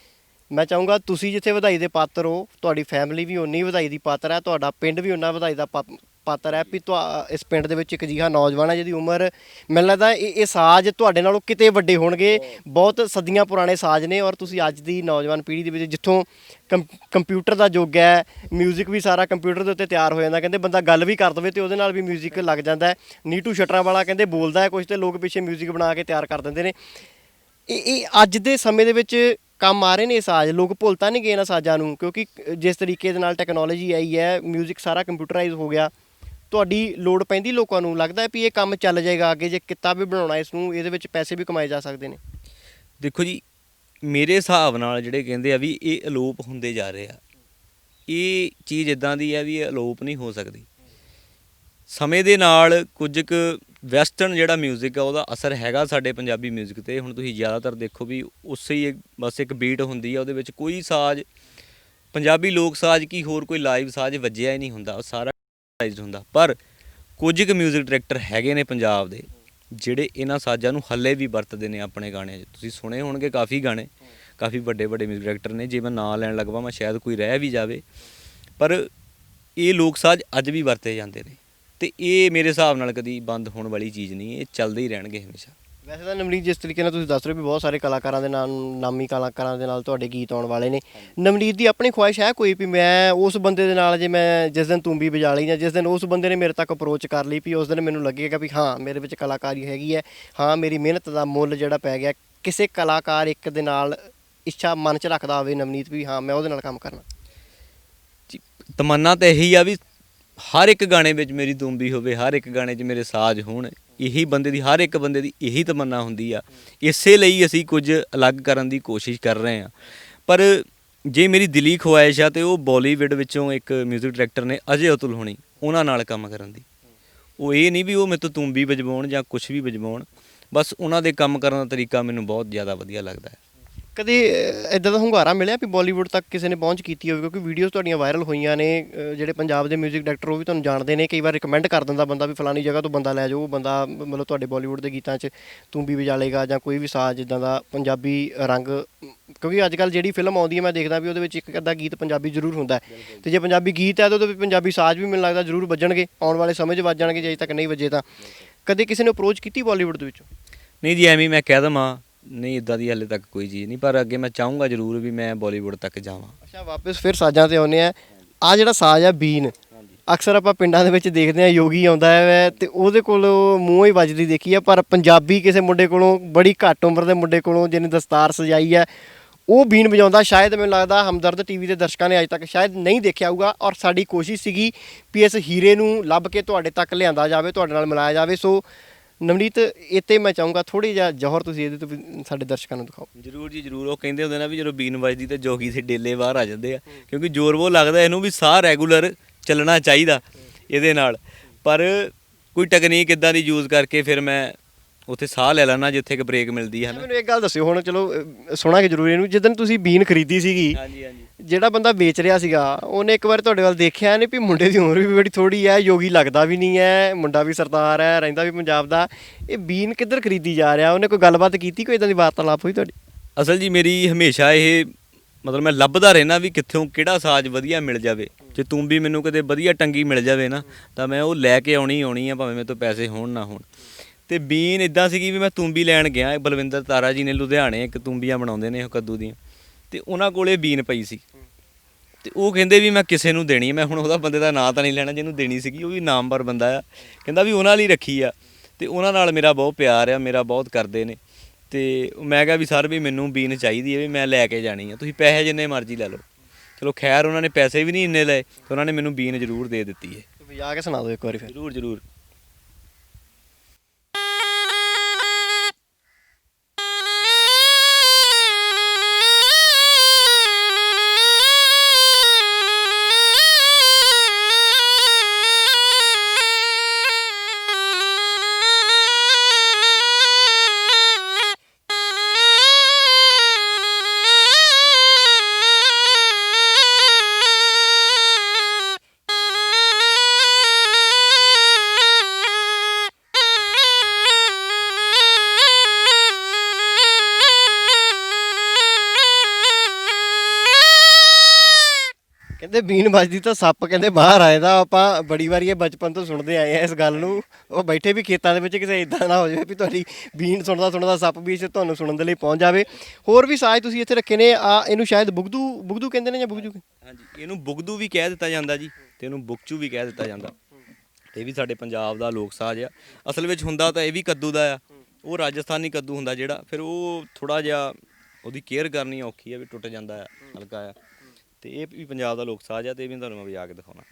ਮੈਂ ਚਾਹੂੰਗਾ ਤੁਸੀਂ ਜਿੱਥੇ ਵਧਾਈ ਦੇ ਪਾਤਰ ਹੋ, ਤੁਹਾਡੀ ਫੈਮਿਲੀ ਵੀ ਓਨੀ ਵਧਾਈ ਦੀ ਪਾਤਰ ਹੈ, ਤੁਹਾਡਾ ਪਿੰਡ ਵੀ ਓਨਾ ਵਧਾਈ ਦਾ ਪਾਤਰ ਹੈ ਵੀ ਇਸ ਪਿੰਡ ਦੇ ਵਿੱਚ ਇੱਕ ਅਜਿਹਾ ਨੌਜਵਾਨ ਹੈ ਜਿਹਦੀ ਉਮਰ ਮੈਨੂੰ ਲੱਗਦਾ ਇਹ ਸਾਜ਼ ਤੁਹਾਡੇ ਨਾਲੋਂ ਕਿਤੇ ਵੱਡੇ ਹੋਣਗੇ। ਬਹੁਤ ਸਦੀਆਂ ਪੁਰਾਣੇ ਸਾਜ਼ ਨੇ ਔਰ ਤੁਸੀਂ ਅੱਜ ਦੀ ਨੌਜਵਾਨ ਪੀੜ੍ਹੀ ਦੇ ਵਿੱਚ ਜਿੱਥੋਂ ਕੰਪਿਊਟਰ ਦਾ ਯੁੱਗ ਹੈ, ਮਿਊਜ਼ਿਕ ਵੀ ਸਾਰਾ ਕੰਪਿਊਟਰ ਦੇ ਉੱਤੇ ਤਿਆਰ ਹੋ ਜਾਂਦਾ। ਕਹਿੰਦੇ ਬੰਦਾ ਗੱਲ ਵੀ ਕਰ ਦਵੇ ਤੇ ਉਹਦੇ ਨਾਲ ਵੀ ਮਿਊਜ਼ਿਕ ਲੱਗ ਜਾਂਦਾ ਹੈ। ਨੀਟੂ ਸ਼ਟਰਾਂ ਵਾਲਾ ਕਹਿੰਦੇ ਬੋਲਦਾ ਹੈ ਕੁਝ ਤੇ ਲੋਕ ਪਿੱਛੇ ਮਿਊਜ਼ਿਕ ਬਣਾ ਕੇ ਤਿਆਰ ਕਰ ਦਿੰਦੇ ਨੇ। ਇਹ ਅੱਜ ਦੇ ਸਮੇਂ ਦੇ ਵਿੱਚ ਕੰਮ ਆ ਰਹੇ ਨੇ ਇਹ ਸਾਜ਼, ਲੋਕ ਭੁੱਲ ਤਾਂ ਨਹੀਂ ਗਏ ਇਹਨਾਂ ਸਾਜ਼ਾਂ ਨੂੰ, ਕਿਉਂਕਿ ਜਿਸ ਤਰੀਕੇ ਦੇ ਨਾਲ ਟੈਕਨੋਲੋਜੀ ਆਈ ਹੈ, ਮਿਊਜ਼ਿਕ ਸਾਰਾ ਕੰਪਿਊਟਰਾਈਜ਼ ਹੋ ਗਿਆ। ਤੁਹਾਡੀ ਲੋੜ ਪੈਂਦੀ ਲੋਕਾਂ ਨੂੰ, ਲੱਗਦਾ ਵੀ ਇਹ ਕੰਮ ਚੱਲ ਜਾਏਗਾ ਅੱਗੇ, ਜੇ ਕਿੱਤਾ ਵੀ ਬਣਾਉਣਾ ਇਸ ਨੂੰ, ਇਹਦੇ ਵਿੱਚ ਪੈਸੇ ਵੀ ਕਮਾਏ ਜਾ ਸਕਦੇ ਨੇ? ਦੇਖੋ ਜੀ, ਮੇਰੇ ਹਿਸਾਬ ਨਾਲ ਜਿਹੜੇ ਕਹਿੰਦੇ ਆ ਵੀ ਇਹ ਅਲੋਪ ਹੁੰਦੇ ਜਾ ਰਹੇ ਆ, ਇਹ ਚੀਜ਼ ਇਦਾਂ ਦੀ ਆ ਵੀ ਇਹ ਅਲੋਪ ਨਹੀਂ ਹੋ ਸਕਦੀ। ਸਮੇਂ ਦੇ ਨਾਲ ਕੁਝ ਕੁ ਵੈਸਟਰਨ ਜਿਹੜਾ ਮਿਊਜ਼ਿਕ ਆ ਉਹਦਾ ਅਸਰ ਹੈਗਾ ਸਾਡੇ ਪੰਜਾਬੀ ਮਿਊਜ਼ਿਕ 'ਤੇ। ਹੁਣ ਤੁਸੀਂ ਜ਼ਿਆਦਾਤਰ ਦੇਖੋ ਵੀ ਉਸੇ ਹੀ ਬਸ ਇੱਕ ਬੀਟ ਹੁੰਦੀ ਆ, ਉਹਦੇ ਵਿੱਚ ਕੋਈ ਸਾਜ਼, ਪੰਜਾਬੀ ਲੋਕ ਸਾਜ਼ ਕੀ ਹੋਰ ਕੋਈ ਲਾਈਵ ਸਾਜ਼ ਵੱਜਿਆ ਹੀ ਨਹੀਂ ਹੁੰਦਾ, ਉਹ ਸਾਰਾ ਹੁੰਦਾ। ਪਰ ਕੁਝ ਕੁ ਮਿਊਜ਼ਿਕ ਡਾਇਰੈਕਟਰ ਹੈਗੇ ਨੇ ਪੰਜਾਬ ਦੇ ਜਿਹੜੇ ਇਹਨਾਂ ਸਾਜ਼ਾਂ ਨੂੰ ਹੱਲੇ ਵੀ ਵਰਤਦੇ ਨੇ ਆਪਣੇ ਗਾਣਿਆਂ 'ਚ। ਤੁਸੀਂ ਸੁਣੇ ਹੋਣਗੇ ਕਾਫੀ ਗਾਣੇ, ਕਾਫੀ ਵੱਡੇ ਵੱਡੇ ਮਿਊਜ਼ਿਕ ਡਾਇਰੈਕਟਰ ਨੇ, ਜੇ ਮੈਂ ਨਾਂ ਲੈਣ ਲੱਗਵਾ ਮੈਂ ਸ਼ਾਇਦ ਕੋਈ ਰਹਿ ਵੀ ਜਾਵੇ, ਪਰ ਇਹ ਲੋਕ ਸਾਜ਼ ਅੱਜ ਵੀ ਵਰਤੇ ਜਾਂਦੇ ਨੇ ਅਤੇ ਇਹ ਮੇਰੇ ਹਿਸਾਬ ਨਾਲ ਕਦੀ ਬੰਦ ਹੋਣ ਵਾਲੀ ਚੀਜ਼ ਨਹੀਂ, ਇਹ ਚੱਲਦੇ ਹੀ ਰਹਿਣਗੇ ਹਮੇਸ਼ਾ। ਵੈਸੇ ਤਾਂ ਨਵਨੀਤ ਜਿਸ ਤਰੀਕੇ ਨਾਲ ਤੁਸੀਂ ਦੱਸ ਰਹੇ ਹੋ ਵੀ ਬਹੁਤ ਸਾਰੇ ਕਲਾਕਾਰਾਂ ਦੇ ਨਾਲ, ਨਾਮੀ ਕਲਾਕਾਰਾਂ ਦੇ ਨਾਲ ਤੁਹਾਡੇ ਗੀਤ ਆਉਣ ਵਾਲੇ ਨੇ, ਨਵਨੀਤ ਦੀ ਆਪਣੀ ਖੁਆਇਸ਼ ਹੈ ਕੋਈ ਵੀ ਮੈਂ ਉਸ ਬੰਦੇ ਦੇ ਨਾਲ, ਜੇ ਮੈਂ ਜਿਸ ਦਿਨ ਤੂੰਬੀ ਵਜਾ ਲਈ ਜਾਂ ਜਿਸ ਦਿਨ ਉਸ ਬੰਦੇ ਨੇ ਮੇਰੇ ਤੱਕ ਅਪਰੋਚ ਕਰ ਲਈ ਵੀ ਉਸ ਦਿਨ ਮੈਨੂੰ ਲੱਗੇਗਾ ਵੀ ਹਾਂ ਮੇਰੇ ਵਿੱਚ ਕਲਾਕਾਰੀ ਹੈਗੀ ਹੈ, ਹਾਂ ਮੇਰੀ ਮਿਹਨਤ ਦਾ ਮੁੱਲ ਜਿਹੜਾ ਪੈ ਗਿਆ, ਕਿਸੇ ਕਲਾਕਾਰ ਇੱਕ ਦੇ ਨਾਲ ਇੱਛਾ ਮਨ 'ਚ ਰੱਖਦਾ ਹੋਵੇ ਨਵਨੀਤ ਵੀ ਹਾਂ ਮੈਂ ਉਹਦੇ ਨਾਲ ਕੰਮ ਕਰਨਾ? ਤਮੰਨਾ ਤਾਂ ਇਹੀ ਆ ਵੀ ਹਰ ਇੱਕ ਗਾਣੇ ਵਿੱਚ ਮੇਰੀ ਤੂੰਬੀ ਹੋਵੇ, ਹਰ ਇੱਕ ਗਾਣੇ 'ਚ ਮੇਰੇ ਸਾਜ਼ ਹੋਣ, ਇਹੀ ਬੰਦੇ ਦੀ, ਹਰ ਇੱਕ ਬੰਦੇ ਦੀ ਇਹੀ ਤਮੰਨਾ ਹੁੰਦੀ ਆ। ਇਸੇ ਲਈ ਅਸੀਂ ਕੁਝ ਅਲੱਗ ਕਰਨ ਦੀ ਕੋਸ਼ਿਸ਼ ਕਰ ਰਹੇ ਹਾਂ। ਪਰ ਜੇ ਮੇਰੀ ਦਿਲੀ ਖੁਆਇਸ਼ ਆ ਤੇ ਉਹ ਬਾਲੀਵੁੱਡ ਵਿੱਚੋਂ ਇੱਕ ਮਿਊਜ਼ਿਕ ਡਾਇਰੈਕਟਰ ਨੇ ਅਜੇ ਅਤੁਲ ਹੋਣੀ, ਉਹਨਾਂ ਨਾਲ ਕੰਮ ਕਰਨ ਦੀ। ਉਹ ਇਹ ਨਹੀਂ ਵੀ ਉਹ ਮੇਰੇ ਤੋਂ ਤੂੰਬੀ ਵਜਵਾਉਣ ਜਾਂ ਕੁਛ ਵੀ ਵਜਵਾਉਣ, ਬਸ ਉਹਨਾਂ ਦੇ ਕੰਮ ਕਰਨ ਦਾ ਤਰੀਕਾ ਮੈਨੂੰ ਬਹੁਤ ਜ਼ਿਆਦਾ ਵਧੀਆ ਲੱਗਦਾ ਹੈ। ਕਦੇ ਇੱਦਾਂ ਦਾ ਹੁੰਗਾਰਾ ਮਿਲਿਆ ਵੀ ਬਾਲੀਵੁੱਡ ਤੱਕ ਕਿਸੇ ਨੇ ਪਹੁੰਚ ਕੀਤੀ ਹੋਵੇ? ਕਿਉਂਕਿ ਵੀਡੀਓਜ਼ ਤੁਹਾਡੀਆਂ ਵਾਇਰਲ ਹੋਈਆਂ ਨੇ, ਜਿਹੜੇ ਪੰਜਾਬ ਦੇ ਮਿਊਜ਼ਿਕ ਡਾਇਰੈਕਟਰ ਉਹ ਵੀ ਤੁਹਾਨੂੰ ਜਾਣਦੇ ਨੇ, ਕਈ ਵਾਰ ਰਿਕਮੈਂਡ ਕਰ ਦਿੰਦਾ ਬੰਦਾ ਵੀ ਫਲਾਣੀ ਜਗ੍ਹਾ ਤੋਂ ਬੰਦਾ ਲੈ ਜਾਓ, ਉਹ ਬੰਦਾ ਮਤਲਬ ਤੁਹਾਡੇ ਬਾਲੀਵੁੱਡ ਦੇ ਗੀਤਾਂ 'ਚ ਤੂੰਬੀ ਵਜਾ ਲੇਗਾ ਜਾਂ ਕੋਈ ਵੀ ਸਾਜ਼ ਜਿੱਦਾਂ ਦਾ ਪੰਜਾਬੀ ਰੰਗ। ਕਿਉਂਕਿ ਅੱਜ ਕੱਲ੍ਹ ਜਿਹੜੀ ਫਿਲਮ ਆਉਂਦੀ ਹੈ ਮੈਂ ਦੇਖਦਾ ਵੀ ਉਹਦੇ ਵਿੱਚ ਇੱਕ ਅੱਧਾ ਗੀਤ ਪੰਜਾਬੀ ਜ਼ਰੂਰ ਹੁੰਦਾ ਹੈ, ਅਤੇ ਜੇ ਪੰਜਾਬੀ ਗੀਤ ਹੈ ਤਾਂ ਉਹਦੇ ਵਿੱਚ ਪੰਜਾਬੀ ਸਾਜ਼ ਵੀ ਮੈਨੂੰ ਲੱਗਦਾ ਜ਼ਰੂਰ ਵੱਜਣਗੇ, ਆਉਣ ਵਾਲੇ ਸਮੇਂ 'ਚ ਵੱਜਣਗੇ, ਜੇ ਅਜੇ ਤੱਕ ਨਹੀਂ ਵੱਜੇ ਤਾਂ। ਕਦੇ ਕਿਸੇ ਨੇ ਅਪਰੋਚ ਕੀਤੀ ਬਾਲੀਵੁੱਡ ਦੇ ਵਿੱਚੋਂ? ਨਹੀਂ ਜੀ, ਐਵੇਂ ਮੈਂ ਕਹਿ ਦੇਵਾਂ ਨਹੀਂ, ਇੱਦਾਂ ਦੀ ਹਾਲੇ ਤੱਕ ਕੋਈ ਚੀਜ਼ ਨਹੀਂ, ਪਰ ਅੱਗੇ ਮੈਂ ਚਾਹੂੰਗਾ ਜ਼ਰੂਰ ਵੀ ਮੈਂ ਬਾਲੀਵੁੱਡ ਤੱਕ ਜਾਵਾਂ। ਅੱਛਾ, ਵਾਪਸ ਫਿਰ ਸਾਜ਼ਾਂ 'ਤੇ ਆਉਂਦੇ ਆ। ਆਹ ਜਿਹੜਾ ਸਾਜ਼ ਆ ਬੀਨ, ਅਕਸਰ ਆਪਾਂ ਪਿੰਡਾਂ ਦੇ ਵਿੱਚ ਦੇਖਦੇ ਹਾਂ ਯੋਗੀ ਆਉਂਦਾ ਹੈ ਅਤੇ ਉਹਦੇ ਕੋਲ ਮੂੰਹੋਂ ਹੀ ਵੱਜਦੀ ਦੇਖੀ ਹੈ, ਪਰ ਪੰਜਾਬੀ ਕਿਸੇ ਮੁੰਡੇ ਕੋਲੋਂ, ਬੜੀ ਘੱਟ ਉਮਰ ਦੇ ਮੁੰਡੇ ਕੋਲੋਂ ਜਿਹਨੇ ਦਸਤਾਰ ਸਜਾਈ ਹੈ, ਉਹ ਬੀਨ ਵਜਾਉਂਦਾ। ਸ਼ਾਇਦ ਮੈਨੂੰ ਲੱਗਦਾ ਹਮਦਰਦ ਟੀਵੀ ਦੇ ਦਰਸ਼ਕਾਂ ਨੇ ਅੱਜ ਤੱਕ ਸ਼ਾਇਦ ਨਹੀਂ ਦੇਖਿਆ ਹੋਊਗਾ, ਔਰ ਸਾਡੀ ਕੋਸ਼ਿਸ਼ ਸੀਗੀ ਵੀ ਇਸ ਹੀਰੇ ਨੂੰ ਲੱਭ ਕੇ ਤੁਹਾਡੇ ਤੱਕ ਲਿਆਂਦਾ ਜਾਵੇ, ਤੁਹਾਡੇ ਨਾਲ ਮਿਲਾਇਆ ਜਾਵੇ। ਸੋ ਨਵਨੀਤ, ਇਹ 'ਤੇ ਮੈਂ ਚਾਹੂੰਗਾ ਥੋੜ੍ਹੀ ਜਿਹਾ ਜੌਹਰ ਤੁਸੀਂ ਇਹਦੇ ਤੋਂ ਵੀ ਸਾਡੇ ਦਰਸ਼ਕਾਂ ਨੂੰ ਦਿਖਾਓ। ਜ਼ਰੂਰ ਜੀ ਜ਼ਰੂਰ। ਉਹ ਕਹਿੰਦੇ ਹੁੰਦੇ ਨਾ ਵੀ ਜਦੋਂ ਬੀਨ ਵੱਜਦੀ ਤਾਂ ਜੋਗੀ ਦੇ ਡੇਲੇ ਬਾਹਰ ਆ ਜਾਂਦੇ ਆ, ਕਿਉਂਕਿ ਜ਼ੋਰ ਬਹੁਤ ਲੱਗਦਾ, ਇਹਨੂੰ ਵੀ ਸਾਹ ਰੈਗੂਲਰ ਚੱਲਣਾ ਚਾਹੀਦਾ ਇਹਦੇ ਨਾਲ। ਪਰ ਕੋਈ ਟੈਕਨੀਕ ਇੱਦਾਂ ਦੀ ਯੂਜ਼ ਕਰਕੇ ਫਿਰ ਮੈਂ ਉੱਥੇ ਸਾਹ ਲੈ ਲੈਣਾ ਜਿੱਥੇ ਕਿ ਬ੍ਰੇਕ ਮਿਲਦੀ ਹੈ ਨਾ। ਮੈਨੂੰ ਇੱਕ ਗੱਲ ਦੱਸਿਓ, ਹੁਣ ਚਲੋ ਸੁਣਾਂਗੇ ਜ਼ਰੂਰ ਇਹਨੂੰ, ਜਿੱਦਣ ਤੁਸੀਂ ਬੀਨ ਖਰੀਦੀ ਸੀਗੀ, ਹਾਂਜੀ ਹਾਂਜੀ, ਜਿਹੜਾ ਬੰਦਾ ਵੇਚ ਰਿਹਾ ਸੀਗਾ ਉਹਨੇ ਇੱਕ ਵਾਰ ਤੁਹਾਡੇ ਵੱਲ ਦੇਖਿਆ ਨਹੀਂ ਵੀ ਮੁੰਡੇ ਦੀ ਉਮਰ ਵੀ ਬੜੀ ਥੋੜ੍ਹੀ ਹੈ, ਯੋਗੀ ਲੱਗਦਾ ਵੀ ਨਹੀਂ ਹੈ, ਮੁੰਡਾ ਵੀ ਸਰਦਾਰ ਹੈ, ਰਹਿੰਦਾ ਵੀ ਪੰਜਾਬ ਦਾ, ਇਹ ਬੀਨ ਕਿੱਧਰ ਖਰੀਦੀ ਜਾ ਰਿਹਾ? ਉਹਨੇ ਕੋਈ ਗੱਲਬਾਤ ਕੀਤੀ, ਕੋਈ ਇੱਦਾਂ ਦੀ ਵਾਰਤਾਲਾਪ ਹੋਈ ਤੁਹਾਡੀ? ਅਸਲ ਜੀ ਮੇਰੀ ਹਮੇਸ਼ਾ ਇਹ ਮਤਲਬ ਮੈਂ ਲੱਭਦਾ ਰਹਿਣਾ ਵੀ ਕਿੱਥੋਂ ਕਿਹੜਾ ਸਾਜ਼ ਵਧੀਆ ਮਿਲ ਜਾਵੇ। ਜੇ ਤੂੰਬੀ ਮੈਨੂੰ ਕਿਤੇ ਵਧੀਆ ਟੰਗੀ ਮਿਲ ਜਾਵੇ ਨਾ ਤਾਂ ਮੈਂ ਉਹ ਲੈ ਕੇ ਆਉਣੀ ਆ, ਭਾਵੇਂ ਮੇਰੇ ਤੋਂ ਪੈਸੇ ਹੋਣ ਨਾ ਹੋਣ। ਅਤੇ ਬੀਨ ਇੱਦਾਂ ਸੀਗੀ ਵੀ ਮੈਂ ਤੂੰਬੀ ਲੈਣ ਗਿਆ, ਬਲਵਿੰਦਰ ਤਾਰਾ ਜੀ ਨੇ ਲੁਧਿਆਣੇ ਇੱਕ ਤੂੰਬੀਆਂ ਬਣਾਉਂਦੇ ਨੇ ਉਹ ਕੱਦੂ ਦੀਆਂ, ਅਤੇ ਉਹਨਾਂ ਕੋਲ ਬੀਨ ਪਈ ਸੀ ਅਤੇ ਉਹ ਕਹਿੰਦੇ ਵੀ ਮੈਂ ਕਿਸੇ ਨੂੰ ਦੇਣੀ। ਮੈਂ ਹੁਣ ਉਹਦਾ ਬੰਦੇ ਦਾ ਨਾਂ ਤਾਂ ਨਹੀਂ ਲੈਣਾ ਜਿਹਨੂੰ ਦੇਣੀ ਸੀਗੀ, ਉਹ ਵੀ ਨਾਮਵਰ ਬੰਦਾ ਆ, ਕਹਿੰਦਾ ਵੀ ਉਹਨਾਂ ਲਈ ਰੱਖੀ ਆ, ਅਤੇ ਉਹਨਾਂ ਨਾਲ ਮੇਰਾ ਬਹੁਤ ਪਿਆਰ ਆ, ਮੇਰਾ ਬਹੁਤ ਕਰਦੇ ਨੇ। ਅਤੇ ਮੈਂ ਕਿਹਾ ਵੀ ਸਰ ਵੀ ਮੈਨੂੰ ਬੀਨ ਚਾਹੀਦੀ ਹੈ, ਵੀ ਮੈਂ ਲੈ ਕੇ ਜਾਣੀ ਆ, ਤੁਸੀਂ ਪੈਸੇ ਜਿੰਨੇ ਮਰਜ਼ੀ ਲੈ ਲਓ। ਚਲੋ ਖੈਰ ਉਹਨਾਂ ਨੇ ਪੈਸੇ ਵੀ ਨਹੀਂ ਇੰਨੇ ਲਏ ਅਤੇ ਉਹਨਾਂ ਨੇ ਮੈਨੂੰ ਬੀਨ ਜ਼ਰੂਰ ਦੇ ਦਿੱਤੀ ਹੈ। ਵਜਾ ਕੇ ਸੁਣਾ ਦਿਓ ਇੱਕ ਵਾਰੀ ਫਿਰ। ਜ਼ਰੂਰ ਜ਼ਰੂਰ। ਕਹਿੰਦੇ ਬੀਨ ਵੱਜਦੀ ਤਾਂ ਸੱਪ ਕਹਿੰਦੇ ਬਾਹਰ ਆਏ ਦਾ। ਆਪਾਂ ਬੜੀ ਵਾਰੀ ਇਹ ਬਚਪਨ ਤੋਂ ਸੁਣਦੇ ਆਏ ਆ ਇਸ ਗੱਲ ਨੂੰ। ਉਹ ਬੈਠੇ ਵੀ ਖੇਤਾਂ ਦੇ ਵਿੱਚ ਕਿਸੇ ਇਦਾਂ ਨਾ ਹੋ ਜਾਵੇ ਵੀ ਤੁਹਾਡੀ ਬੀਨ ਸੁਣਦਾ ਸੱਪ ਵੀ ਇੱਥੇ ਤੁਹਾਨੂੰ ਸੁਣਨ ਦੇ ਲਈ ਪਹੁੰਚ ਜਾਵੇ। ਹੋਰ ਵੀ ਸਾਜ਼ ਤੁਸੀਂ ਇੱਥੇ ਰੱਖੇ ਨੇ ਆ, ਇਹਨੂੰ ਸ਼ਾਇਦ ਬੁਗਦੂ ਕਹਿੰਦੇ ਨੇ ਜਾਂ ਬੁਗਜੂ? ਹਾਂਜੀ, ਇਹਨੂੰ ਬੁਗਦੂ ਵੀ ਕਹਿ ਦਿੱਤਾ ਜਾਂਦਾ ਜੀ, ਤੇ ਇਹਨੂੰ ਬੁਕਚੂ ਵੀ ਕਹਿ ਦਿੱਤਾ ਜਾਂਦਾ। ਇਹ ਵੀ ਸਾਡੇ ਪੰਜਾਬ ਦਾ ਲੋਕ ਸਾਜ਼ ਆ। ਅਸਲ ਵਿੱਚ ਹੁੰਦਾ ਤਾਂ ਇਹ ਵੀ ਕੱਦੂ ਦਾ ਆ, ਉਹ ਰਾਜਸਥਾਨੀ ਕੱਦੂ ਹੁੰਦਾ ਜਿਹੜਾ, ਫਿਰ ਉਹ ਥੋੜਾ ਜਿਹਾ ਉਹਦੀ ਕੇਅਰ ਕਰਨੀ ਔਖੀ ਆ, ਵੀ ਟੁੱਟ ਜਾਂਦਾ ਆ ਹਲਕਾ ਆ। ਤੇ ਇਹ ਵੀ ਪੰਜਾਬ ਦਾ ਲੋਕ ਸਾਜ਼ ਆ, ਤੇ ਇਹ ਵੀ ਤੁਹਾਨੂੰ ਮੈਂ ਵਜਾ ਕੇ ਦਿਖਾਉਣਾ।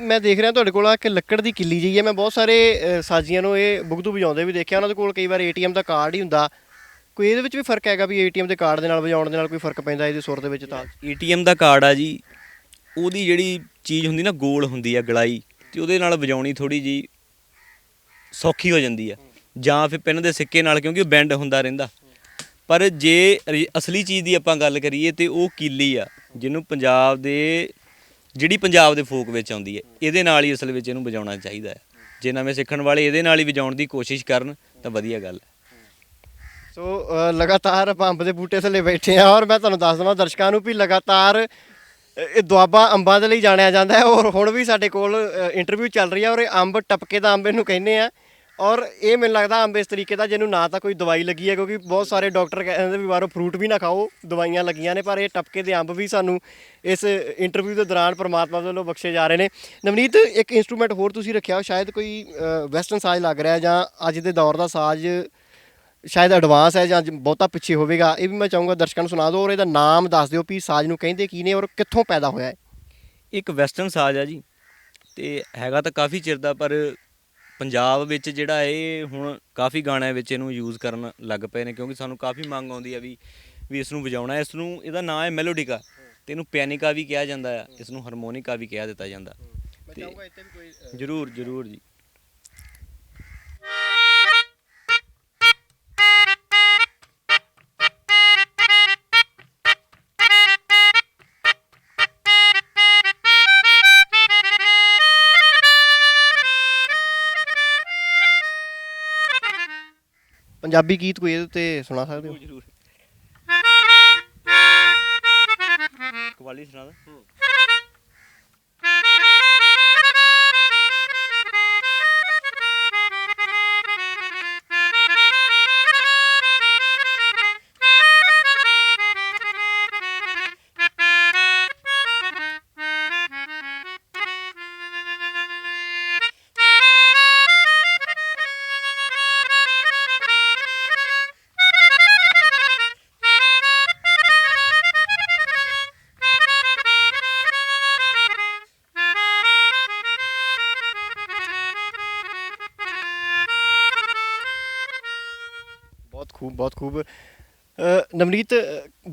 ਮੈਂ ਦੇਖ ਰਿਹਾ ਤੁਹਾਡੇ ਕੋਲ ਇੱਕ ਲੱਕੜ ਦੀ ਕਿੱਲੀ ਜਿਹੀ ਹੈ। ਮੈਂ ਬਹੁਤ ਸਾਰੇ ਸਾਜ਼ੀਆਂ ਨੂੰ ਇਹ ਬੁਗਦੂ ਵਜਾਉਂਦੇ ਵੀ ਦੇਖਿਆ। ਉਹਨਾਂ ਦੇ ਕੋਲ ਕਈ ਵਾਰ ਏਟੀਐਮ ਦਾ ਕਾਰਡ ਹੀ ਹੁੰਦਾ। ਕੋਈ ਇਹਦੇ ਵਿੱਚ ਵੀ ਫਰਕ ਹੈਗਾ ਵੀ ਏਟੀਐਮ ਦੇ ਕਾਰਡ ਦੇ ਨਾਲ ਵਜਾਉਣ ਦੇ ਨਾਲ ਕੋਈ ਫਰਕ ਪੈਂਦਾ ਇਹਦੇ ਸੁਰ ਦੇ ਵਿੱਚ? ਤਾਂ ਏਟੀਐਮ ਦਾ ਕਾਰਡ ਆ ਜੀ, ਉਹਦੀ ਜਿਹੜੀ ਚੀਜ਼ ਹੁੰਦੀ ਨਾ ਗੋਲ ਹੁੰਦੀ ਆ ਗਲਾਈ, ਤੇ ਉਹਦੇ ਨਾਲ ਵਜਾਉਣੀ ਥੋੜੀ ਜੀ ਸੌਖੀ ਹੋ ਜਾਂਦੀ ਆ, ਜਾਂ ਫਿਰ ਪਿੰਨ ਦੇ ਸਿੱਕੇ ਨਾਲ, ਕਿਉਂਕਿ ਉਹ ਬੈਂਡ ਹੁੰਦਾ ਰਹਿੰਦਾ। ਪਰ ਜੇ ਅਸਲੀ ਚੀਜ਼ ਦੀ ਆਪਾਂ ਗੱਲ ਕਰੀਏ ਤੇ ਉਹ ਕੀਲੀ ਆ, ਜਿਹਨੂੰ ਪੰਜਾਬ ਦੇ ਫੋਕ ਵਿੱਚ ਆਉਂਦੀ ਹੈ। ਇਹਦੇ ਨਾਲ ਹੀ ਅਸਲ ਵਿੱਚ ਇਹਨੂੰ ਵਜਾਉਣਾ ਚਾਹੀਦਾ ਹੈ। ਜੇ ਨਵੇਂ ਸਿੱਖਣ ਵਾਲੇ ਇਹਦੇ ਨਾਲ ਹੀ ਵਜਾਉਣ ਦੀ ਕੋਸ਼ਿਸ਼ ਕਰਨ ਤਾਂ ਵਧੀਆ ਗੱਲ ਹੈ। ਸੋ ਲਗਾਤਾਰ ਆਪਾਂ ਅੰਬ ਦੇ ਬੂਟੇ ਥੱਲੇ ਬੈਠੇ ਹਾਂ, ਔਰ ਮੈਂ ਤੁਹਾਨੂੰ ਦੱਸ ਦੇਵਾਂ ਦਰਸ਼ਕਾਂ ਨੂੰ ਵੀ ਲਗਾਤਾਰ ਇਹ ਦੁਆਬਾ ਅੰਬਾਂ ਦੇ ਲਈ ਜਾਣਿਆ ਜਾਂਦਾ ਹੈ। ਔਰ ਹੁਣ ਵੀ ਸਾਡੇ ਕੋਲ ਇੰਟਰਵਿਊ ਚੱਲ ਰਹੀ ਹੈ, ਔਰ ਇਹ ਅੰਬ ਟਪਕੇ ਦਾ ਅੰਬ ਇਹਨੂੰ ਕਹਿੰਦੇ ਆ। ਔਰ ਇਹ ਮੈਨੂੰ ਲੱਗਦਾ ਅੰਬ ਇਸ ਤਰੀਕੇ ਦਾ ਜਿਹਨੂੰ ਨਾ ਤਾਂ ਕੋਈ ਦਵਾਈ ਲੱਗੀ ਹੈ, ਕਿਉਂਕਿ ਬਹੁਤ ਸਾਰੇ ਡਾਕਟਰ ਕਹਿੰਦੇ ਵੀ ਬਾਹਰੋਂ ਫਰੂਟ ਵੀ ਨਾ ਖਾਓ, ਦਵਾਈਆਂ ਲੱਗੀਆਂ ਨੇ, ਪਰ ਇਹ ਟਪਕੇ ਦੇ ਅੰਬ ਵੀ ਸਾਨੂੰ ਇਸ ਇੰਟਰਵਿਊ ਦੇ ਦੌਰਾਨ ਪਰਮਾਤਮਾ ਵੱਲੋਂ ਬਖਸ਼ੇ ਜਾ ਰਹੇ ਨੇ। ਨਵਨੀਤ, ਇੱਕ ਇੰਸਟਰੂਮੈਂਟ ਹੋਰ ਤੁਸੀਂ ਰੱਖਿਆ, ਸ਼ਾਇਦ ਕੋਈ ਵੈਸਟਰਨ ਸਾਜ਼ ਲੱਗ ਰਿਹਾ, ਜਾਂ ਅੱਜ ਦੇ ਦੌਰ ਦਾ ਸਾਜ਼ ਸ਼ਾਇਦ ਐਡਵਾਂਸ ਹੈ ਜਾਂ ਬਹੁਤਾ ਪਿੱਛੇ ਹੋਵੇਗਾ। ਇਹ ਵੀ ਮੈਂ ਚਾਹੂੰਗਾ ਦਰਸ਼ਕਾਂ ਨੂੰ ਸੁਣਾ ਦਿਓ, ਔਰ ਇਹਦਾ ਨਾਮ ਦੱਸ ਦਿਓ ਵੀ ਸਾਜ਼ ਨੂੰ ਕਹਿੰਦੇ ਕੀ ਨੇ ਔਰ ਕਿੱਥੋਂ ਪੈਦਾ ਹੋਇਆ ਹੈ। ਇੱਕ ਵੈਸਟਰਨ ਸਾਜ਼ ਆ ਜੀ, ਤੇ ਹੈਗਾ ਤਾਂ ਕਾਫੀ ਚਿਰ ਦਾ, ਪਰ ਪੰਜਾਬ ਵਿੱਚ ਜਿਹੜਾ ਇਹ ਹੁਣ ਕਾਫੀ ਗਾਣਿਆਂ ਵਿੱਚ ਇਹਨੂੰ ਯੂਜ਼ ਕਰਨ ਲੱਗ ਪਏ ਨੇ, ਕਿਉਂਕਿ ਸਾਨੂੰ ਕਾਫੀ ਮੰਗ ਆਉਂਦੀ ਆ ਵੀ ਇਸ ਨੂੰ ਵਜਾਉਣਾ। ਇਹਦਾ ਨਾਂ ਹੈ ਮੈਲੋਡੀਕਾ, ਤੇ ਇਹਨੂੰ ਪਿਆਨਿਕਾ ਵੀ ਕਿਹਾ ਜਾਂਦਾ ਆ, ਇਸ ਨੂੰ ਹਾਰਮੋਨੀਕਾ ਵੀ ਕਿਹਾ ਦਿੱਤਾ ਜਾਂਦਾ। ਜ਼ਰੂਰ ਜ਼ਰੂਰ ਜੀ। ਪੰਜਾਬੀ ਗੀਤ ਕੋਈ ਇਹਦੇ ਉੱਤੇ ਸੁਣਾ ਸਕਦੇ ਹੋ? ਜ਼ਰੂਰ। ਕਵਾਲੀ ਸੁਣਾ ਦਾ। ਬਹੁਤ ਖੂਬ। ਨਵਨੀਤ,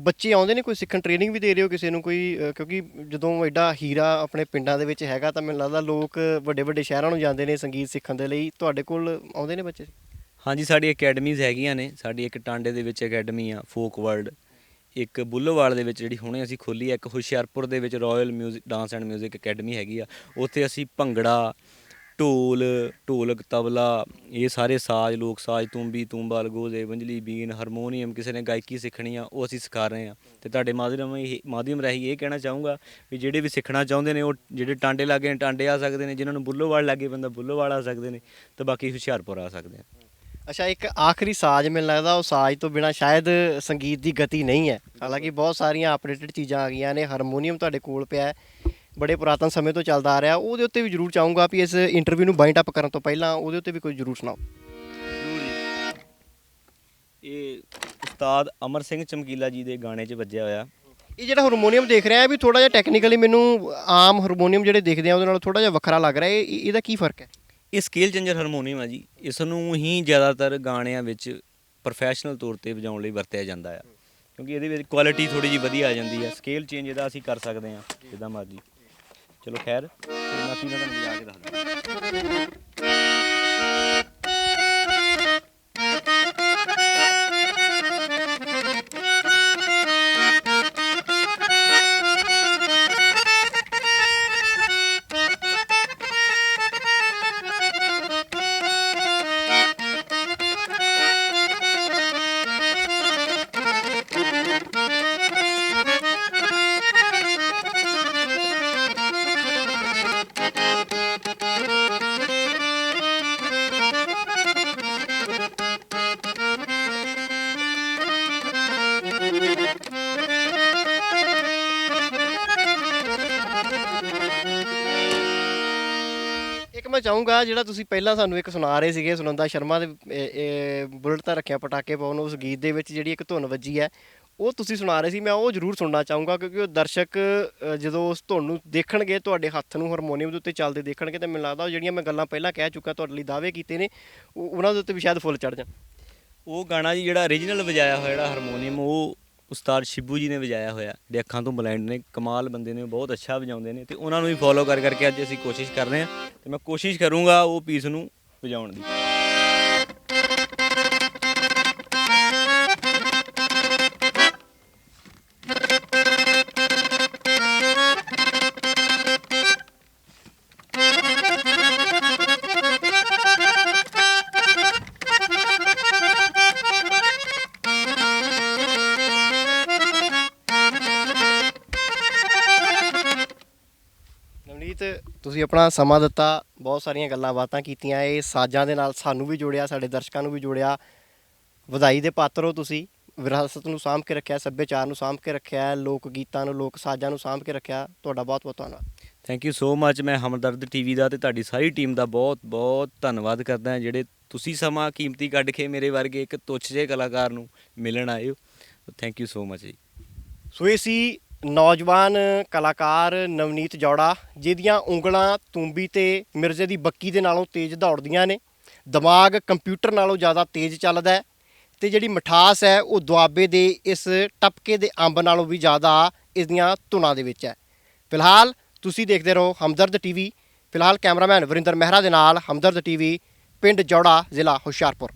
ਬੱਚੇ ਆਉਂਦੇ ਨੇ ਕੋਈ ਸਿੱਖਣ, ਟ੍ਰੇਨਿੰਗ ਵੀ ਦੇ ਰਹੇ ਹੋ ਕਿਸੇ ਨੂੰ ਕੋਈ? ਕਿਉਂਕਿ ਜਦੋਂ ਐਡਾ ਹੀਰਾ ਆਪਣੇ ਪਿੰਡਾਂ ਦੇ ਵਿੱਚ ਹੈਗਾ ਤਾਂ ਮੈਨੂੰ ਲੱਗਦਾ ਲੋਕ ਵੱਡੇ ਵੱਡੇ ਸ਼ਹਿਰਾਂ ਨੂੰ ਜਾਂਦੇ ਨੇ ਸੰਗੀਤ ਸਿੱਖਣ ਦੇ ਲਈ, ਤੁਹਾਡੇ ਕੋਲ ਆਉਂਦੇ ਨੇ ਬੱਚੇ? ਹਾਂਜੀ, ਸਾਡੀ ਅਕੈਡਮੀਜ਼ ਹੈਗੀਆਂ ਨੇ। ਸਾਡੀ ਇੱਕ ਟਾਂਡੇ ਦੇ ਵਿੱਚ ਅਕੈਡਮੀ ਆ ਫੋਕ ਵਰਲਡ, ਇੱਕ ਬੁੱਲੋਵਾਲ ਦੇ ਵਿੱਚ ਜਿਹੜੀ ਹੁਣੇ ਅਸੀਂ ਖੋਲ੍ਹੀ ਹੈ, ਇੱਕ ਹੁਸ਼ਿਆਰਪੁਰ ਦੇ ਵਿੱਚ royal music dance and music academy ਹੈਗੀ ਆ। ਉੱਥੇ ਅਸੀਂ ਭੰਗੜਾ, ਢੋਲਕ, ਤਬਲਾ, ਇਹ ਸਾਰੇ ਸਾਜ਼, ਲੋਕ ਸਾਜ਼, ਤੂੰਬੀ, ਤੂੰਬਾ, ਅਲਗੋਜ਼ੇ, ਵੰਜਲੀ, ਬੀਨ, ਹਾਰਮੋਨੀਅਮ, ਕਿਸੇ ਨੇ ਗਾਇਕੀ ਸਿੱਖਣੀ ਆ, ਉਹ ਅਸੀਂ ਸਿਖਾ ਰਹੇ ਹਾਂ। ਤੇ ਤੁਹਾਡੇ ਮਾਧਿਅਮ ਰਾਹੀਂ ਇਹ ਕਹਿਣਾ ਚਾਹੂੰਗਾ ਵੀ ਜਿਹੜੇ ਵੀ ਸਿੱਖਣਾ ਚਾਹੁੰਦੇ ਨੇ ਉਹ ਜਿਹੜੇ ਟਾਂਡੇ ਲਾਗੇ ਨੇ ਟਾਂਡੇ ਆ ਸਕਦੇ ਨੇ, ਜਿਨ੍ਹਾਂ ਨੂੰ ਬੁੱਲੋਵਾਲ ਲਾਗੇ ਬੰਦਾ ਬੁੱਲੋਵਾਲ ਆ ਸਕਦੇ ਨੇ, ਤੇ ਬਾਕੀ ਹੁਸ਼ਿਆਰਪੁਰ ਆ ਸਕਦੇ ਆ। ਅੱਛਾ, ਇੱਕ ਆਖਰੀ ਸਾਜ਼ ਮੈਨੂੰ ਲੱਗਦਾ ਉਹ ਸਾਜ਼ ਤੋਂ ਬਿਨਾਂ ਸ਼ਾਇਦ ਸੰਗੀਤ ਦੀ ਗਤੀ ਨਹੀਂ ਹੈ। ਹਾਲਾਂਕਿ ਬਹੁਤ ਸਾਰੀਆਂ ਆਪਰੇਟਡ ਚੀਜ਼ਾਂ ਆ ਗਈਆਂ ਨੇ। ਹਾਰਮੋਨੀਅਮ ਤੁਹਾਡੇ ਕੋਲ ਪਿਆ ਹੈ, ਬੜੇ ਪੁਰਾਤਨ ਸਮੇਂ ਤੋਂ ਚੱਲਦਾ ਆ ਰਿਹਾ। ਉਹਦੇ ਉੱਤੇ ਵੀ ਜ਼ਰੂਰ ਚਾਹੂੰਗਾ ਵੀ ਇਸ ਇੰਟਰਵਿਊ ਨੂੰ ਬਾਈਂਡ ਅਪ ਕਰਨ ਤੋਂ ਪਹਿਲਾਂ ਉਹਦੇ ਉੱਤੇ ਵੀ ਕੋਈ ਜ਼ਰੂਰ ਸੁਣਾਓ। ਇਹ ਉਸਤਾਦ ਅਮਰ ਸਿੰਘ ਚਮਕੀਲਾ ਜੀ ਦੇ ਗਾਣੇ 'ਚ ਵੱਜਿਆ ਹੋਇਆ। ਇਹ ਜਿਹੜਾ ਹਾਰਮੋਨੀਅਮ ਦੇਖ ਰਿਹਾ ਵੀ ਥੋੜਾ ਜਿਹਾ ਟੈਕਨੀਕਲੀ ਮੈਨੂੰ ਆਮ ਹਾਰਮੋਨੀਅਮ ਜਿਹੜੇ ਦੇਖਦੇ ਆ ਉਹਦੇ ਨਾਲ ਥੋੜਾ ਜਿਹਾ ਵੱਖਰਾ ਲੱਗ ਰਿਹਾ, ਇਹਦਾ ਕੀ ਫਰਕ ਹੈ? ਇਹ ਸਕੇਲ ਚੇਂਜਰ ਹਾਰਮੋਨੀਅਮ ਆ ਜੀ। ਇਸ ਨੂੰ ਹੀ ਜ਼ਿਆਦਾਤਰ ਗਾਣਿਆਂ ਵਿੱਚ ਪ੍ਰੋਫੈਸ਼ਨਲ ਤੌਰ ਤੇ ਵਜਾਉਣ ਲਈ ਵਰਤਿਆ ਜਾਂਦਾ ਆ, ਕਿਉਂਕਿ ਇਹਦੇ ਵਿੱਚ ਕੁਆਲਿਟੀ ਥੋੜੀ ਜਿਹੀ ਵਧੀਆ ਆ ਜਾਂਦੀ ਹੈ। ਸਕੇਲ ਚੇਂਜ ਇਹਦਾ ਅਸੀਂ ਕਰ ਸਕਦੇ ਹਾਂ ਜਿੱਦਾਂ ਮਰਜ਼ੀ। ਚਲੋ ਖੈਰ, ਮੈਂ ਤੁਹਾਨੂੰ ਵਜਾ ਕੇ ਦੱਸਦਾ। ਇੱਕ ਮੈਂ ਚਾਹੂੰਗਾ ਜਿਹੜਾ ਤੁਸੀਂ ਪਹਿਲਾਂ ਸਾਨੂੰ ਇੱਕ ਸੁਣਾ ਰਹੇ ਸੀਗੇ ਸੁਨੰਦਾ ਸ਼ਰਮਾ ਦੇ ਬੁਲਟ ਤਾਂ ਰੱਖਿਆ ਪਟਾਕੇ ਪਾਉਣ ਉਸ ਗੀਤ ਦੇ ਵਿੱਚ ਜਿਹੜੀ ਇੱਕ ਧੁਨ ਵੱਜੀ ਹੈ ਉਹ ਤੁਸੀਂ ਸੁਣਾ ਰਹੇ ਸੀ ਮੈਂ ਉਹ ਜ਼ਰੂਰ ਸੁਣਨਾ ਚਾਹੂੰਗਾ ਕਿਉਂਕਿ ਉਹ ਦਰਸ਼ਕ ਜਦੋਂ ਉਸ ਧੁਨ ਨੂੰ ਦੇਖਣਗੇ ਤੁਹਾਡੇ ਹੱਥ ਨੂੰ ਹਾਰਮੋਨੀਅਮ ਦੇ ਉੱਤੇ ਚੱਲਦੇ ਦੇਖਣਗੇ ਤਾਂ ਮੈਨੂੰ ਲੱਗਦਾ ਉਹ ਜਿਹੜੀਆਂ ਮੈਂ ਗੱਲਾਂ ਪਹਿਲਾਂ ਕਹਿ ਚੁੱਕਾ ਤੁਹਾਡੇ ਲਈ ਦਾਅਵੇ ਕੀਤੇ ਨੇ ਉਹਨਾਂ ਦੇ ਉੱਤੇ ਵੀ ਸ਼ਾਇਦ ਫੁੱਲ ਚੜ ਜਾਣ। ਉਹ ਗਾਣਾ ਜੀ ਜਿਹੜਾ ਓਰੀਜਨਲ ਵਜਾਇਆ ਹੋਇਆ ਜਿਹੜਾ ਹਾਰਮੋਨੀਅਮ ਉਹ ਉਸਤਾਦ ਸ਼ਿਬੂ ਜੀ ਨੇ ਵਜਾਇਆ ਹੋਇਆ, ਜਿਹੜੇ ਅੱਖਾਂ ਤੋਂ ਬਲਾਈਂਡ ਨੇ, ਕਮਾਲ ਬੰਦੇ ਨੇ, ਉਹ ਬਹੁਤ ਅੱਛਾ ਵਜਾਉਂਦੇ ਨੇ ਤੇ ਉਹਨਾਂ ਨੂੰ ਵੀ ਫੋਲੋ ਕਰਕੇ ਅੱਜ ਅਸੀਂ ਕੋਸ਼ਿਸ਼ ਕਰ ਰਹੇ ਹਾਂ ਤੇ ਮੈਂ ਕੋਸ਼ਿਸ਼ ਕਰੂੰਗਾ ਉਹ ਪੀਸ ਨੂੰ ਵਜਾਉਣ ਦੀ। ਨਵਨੀਤ ਤੁਸੀਂ ਆਪਣਾ ਸਮਾਂ ਦਿੱਤਾ, ਬਹੁਤ ਸਾਰੀਆਂ ਗੱਲਾਂ ਬਾਤਾਂ ਕੀਤੀਆਂ, ਇਹ ਸਾਜ਼ਾਂ ਦੇ ਨਾਲ ਸਾਨੂੰ ਵੀ ਜੋੜਿਆ, ਸਾਡੇ ਦਰਸ਼ਕਾਂ ਨੂੰ ਵੀ ਜੋੜਿਆ। ਵਧਾਈ ਦੇ ਪਾਤਰ ਹੋ ਤੁਸੀਂ, ਵਿਰਾਸਤ ਨੂੰ ਸਾਂਭ ਕੇ ਰੱਖਿਆ, ਸੱਭਿਆਚਾਰ ਨੂੰ ਸਾਂਭ ਕੇ ਰੱਖਿਆ, ਲੋਕ ਗੀਤਾਂ ਨੂੰ, ਲੋਕ ਸਾਜ਼ਾਂ ਨੂੰ ਸਾਂਭ ਕੇ ਰੱਖਿਆ। ਤੁਹਾਡਾ ਬਹੁਤ ਬਹੁਤ ਧੰਨਵਾਦ। ਥੈਂਕ ਯੂ ਸੋ ਮੱਚ। ਮੈਂ ਹਮਦਰਦ ਟੀਵੀ ਦਾ ਤੇ ਤੁਹਾਡੀ ਸਾਰੀ ਟੀਮ ਦਾ ਬਹੁਤ ਬਹੁਤ ਧੰਨਵਾਦ ਕਰਦਾ ਹਾਂ ਜਿਹੜੇ ਤੁਸੀਂ ਸਮਾਂ ਕੀਮਤੀ ਕੱਢ ਕੇ ਮੇਰੇ ਵਰਗੇ ਇੱਕ ਤੁੱਛ ਜਿਹੇ ਕਲਾਕਾਰ ਨੂੰ ਮਿਲਣ ਆਏ ਹੋ। ਥੈਂਕ ਯੂ ਸੋ ਮੱਚ ਜੀ। ਸੋ ਇਹ ਸੀ ਨੌਜਵਾਨ ਕਲਾਕਾਰ ਨਵਨੀਤ ਜੌੜਾ, ਜਿਹਦੀਆਂ ਉਂਗਲਾਂ ਤੂੰਬੀ ਤੇ ਮਿਰਜ਼ੇ ਦੀ ਬੱਕੀ ਦੇ ਨਾਲੋਂ ਤੇਜ਼ ਦੌੜਦੀਆਂ ਨੇ, ਦਿਮਾਗ ਕੰਪਿਊਟਰ ਨਾਲੋਂ ਜ਼ਿਆਦਾ ਤੇਜ਼ ਚੱਲਦਾ ਹੈ ਤੇ ਜਿਹੜੀ ਮਿਠਾਸ ਹੈ ਉਹ ਦੁਆਬੇ ਦੇ ਇਸ ਟਪਕੇ ਦੇ ਅੰਬ ਨਾਲੋਂ ਵੀ ਜ਼ਿਆਦਾ ਇਸ ਦੀਆਂ ਧੁਨਾਂ ਦੇ ਵਿੱਚ ਹੈ। ਫਿਲਹਾਲ ਤੁਸੀਂ ਦੇਖਦੇ ਰਹੋ ਹਮਦਰਦ ਟੀਵੀ। ਫਿਲਹਾਲ ਕੈਮਰਾਮੈਨ ਵਰਿੰਦਰ ਮਹਿਰਾ ਦੇ ਨਾਲ ਹਮਦਰਦ ਟੀਵੀ, ਪਿੰਡ ਜੌੜਾ, ਜ਼ਿਲ੍ਹਾ ਹੁਸ਼ਿਆਰਪੁਰ।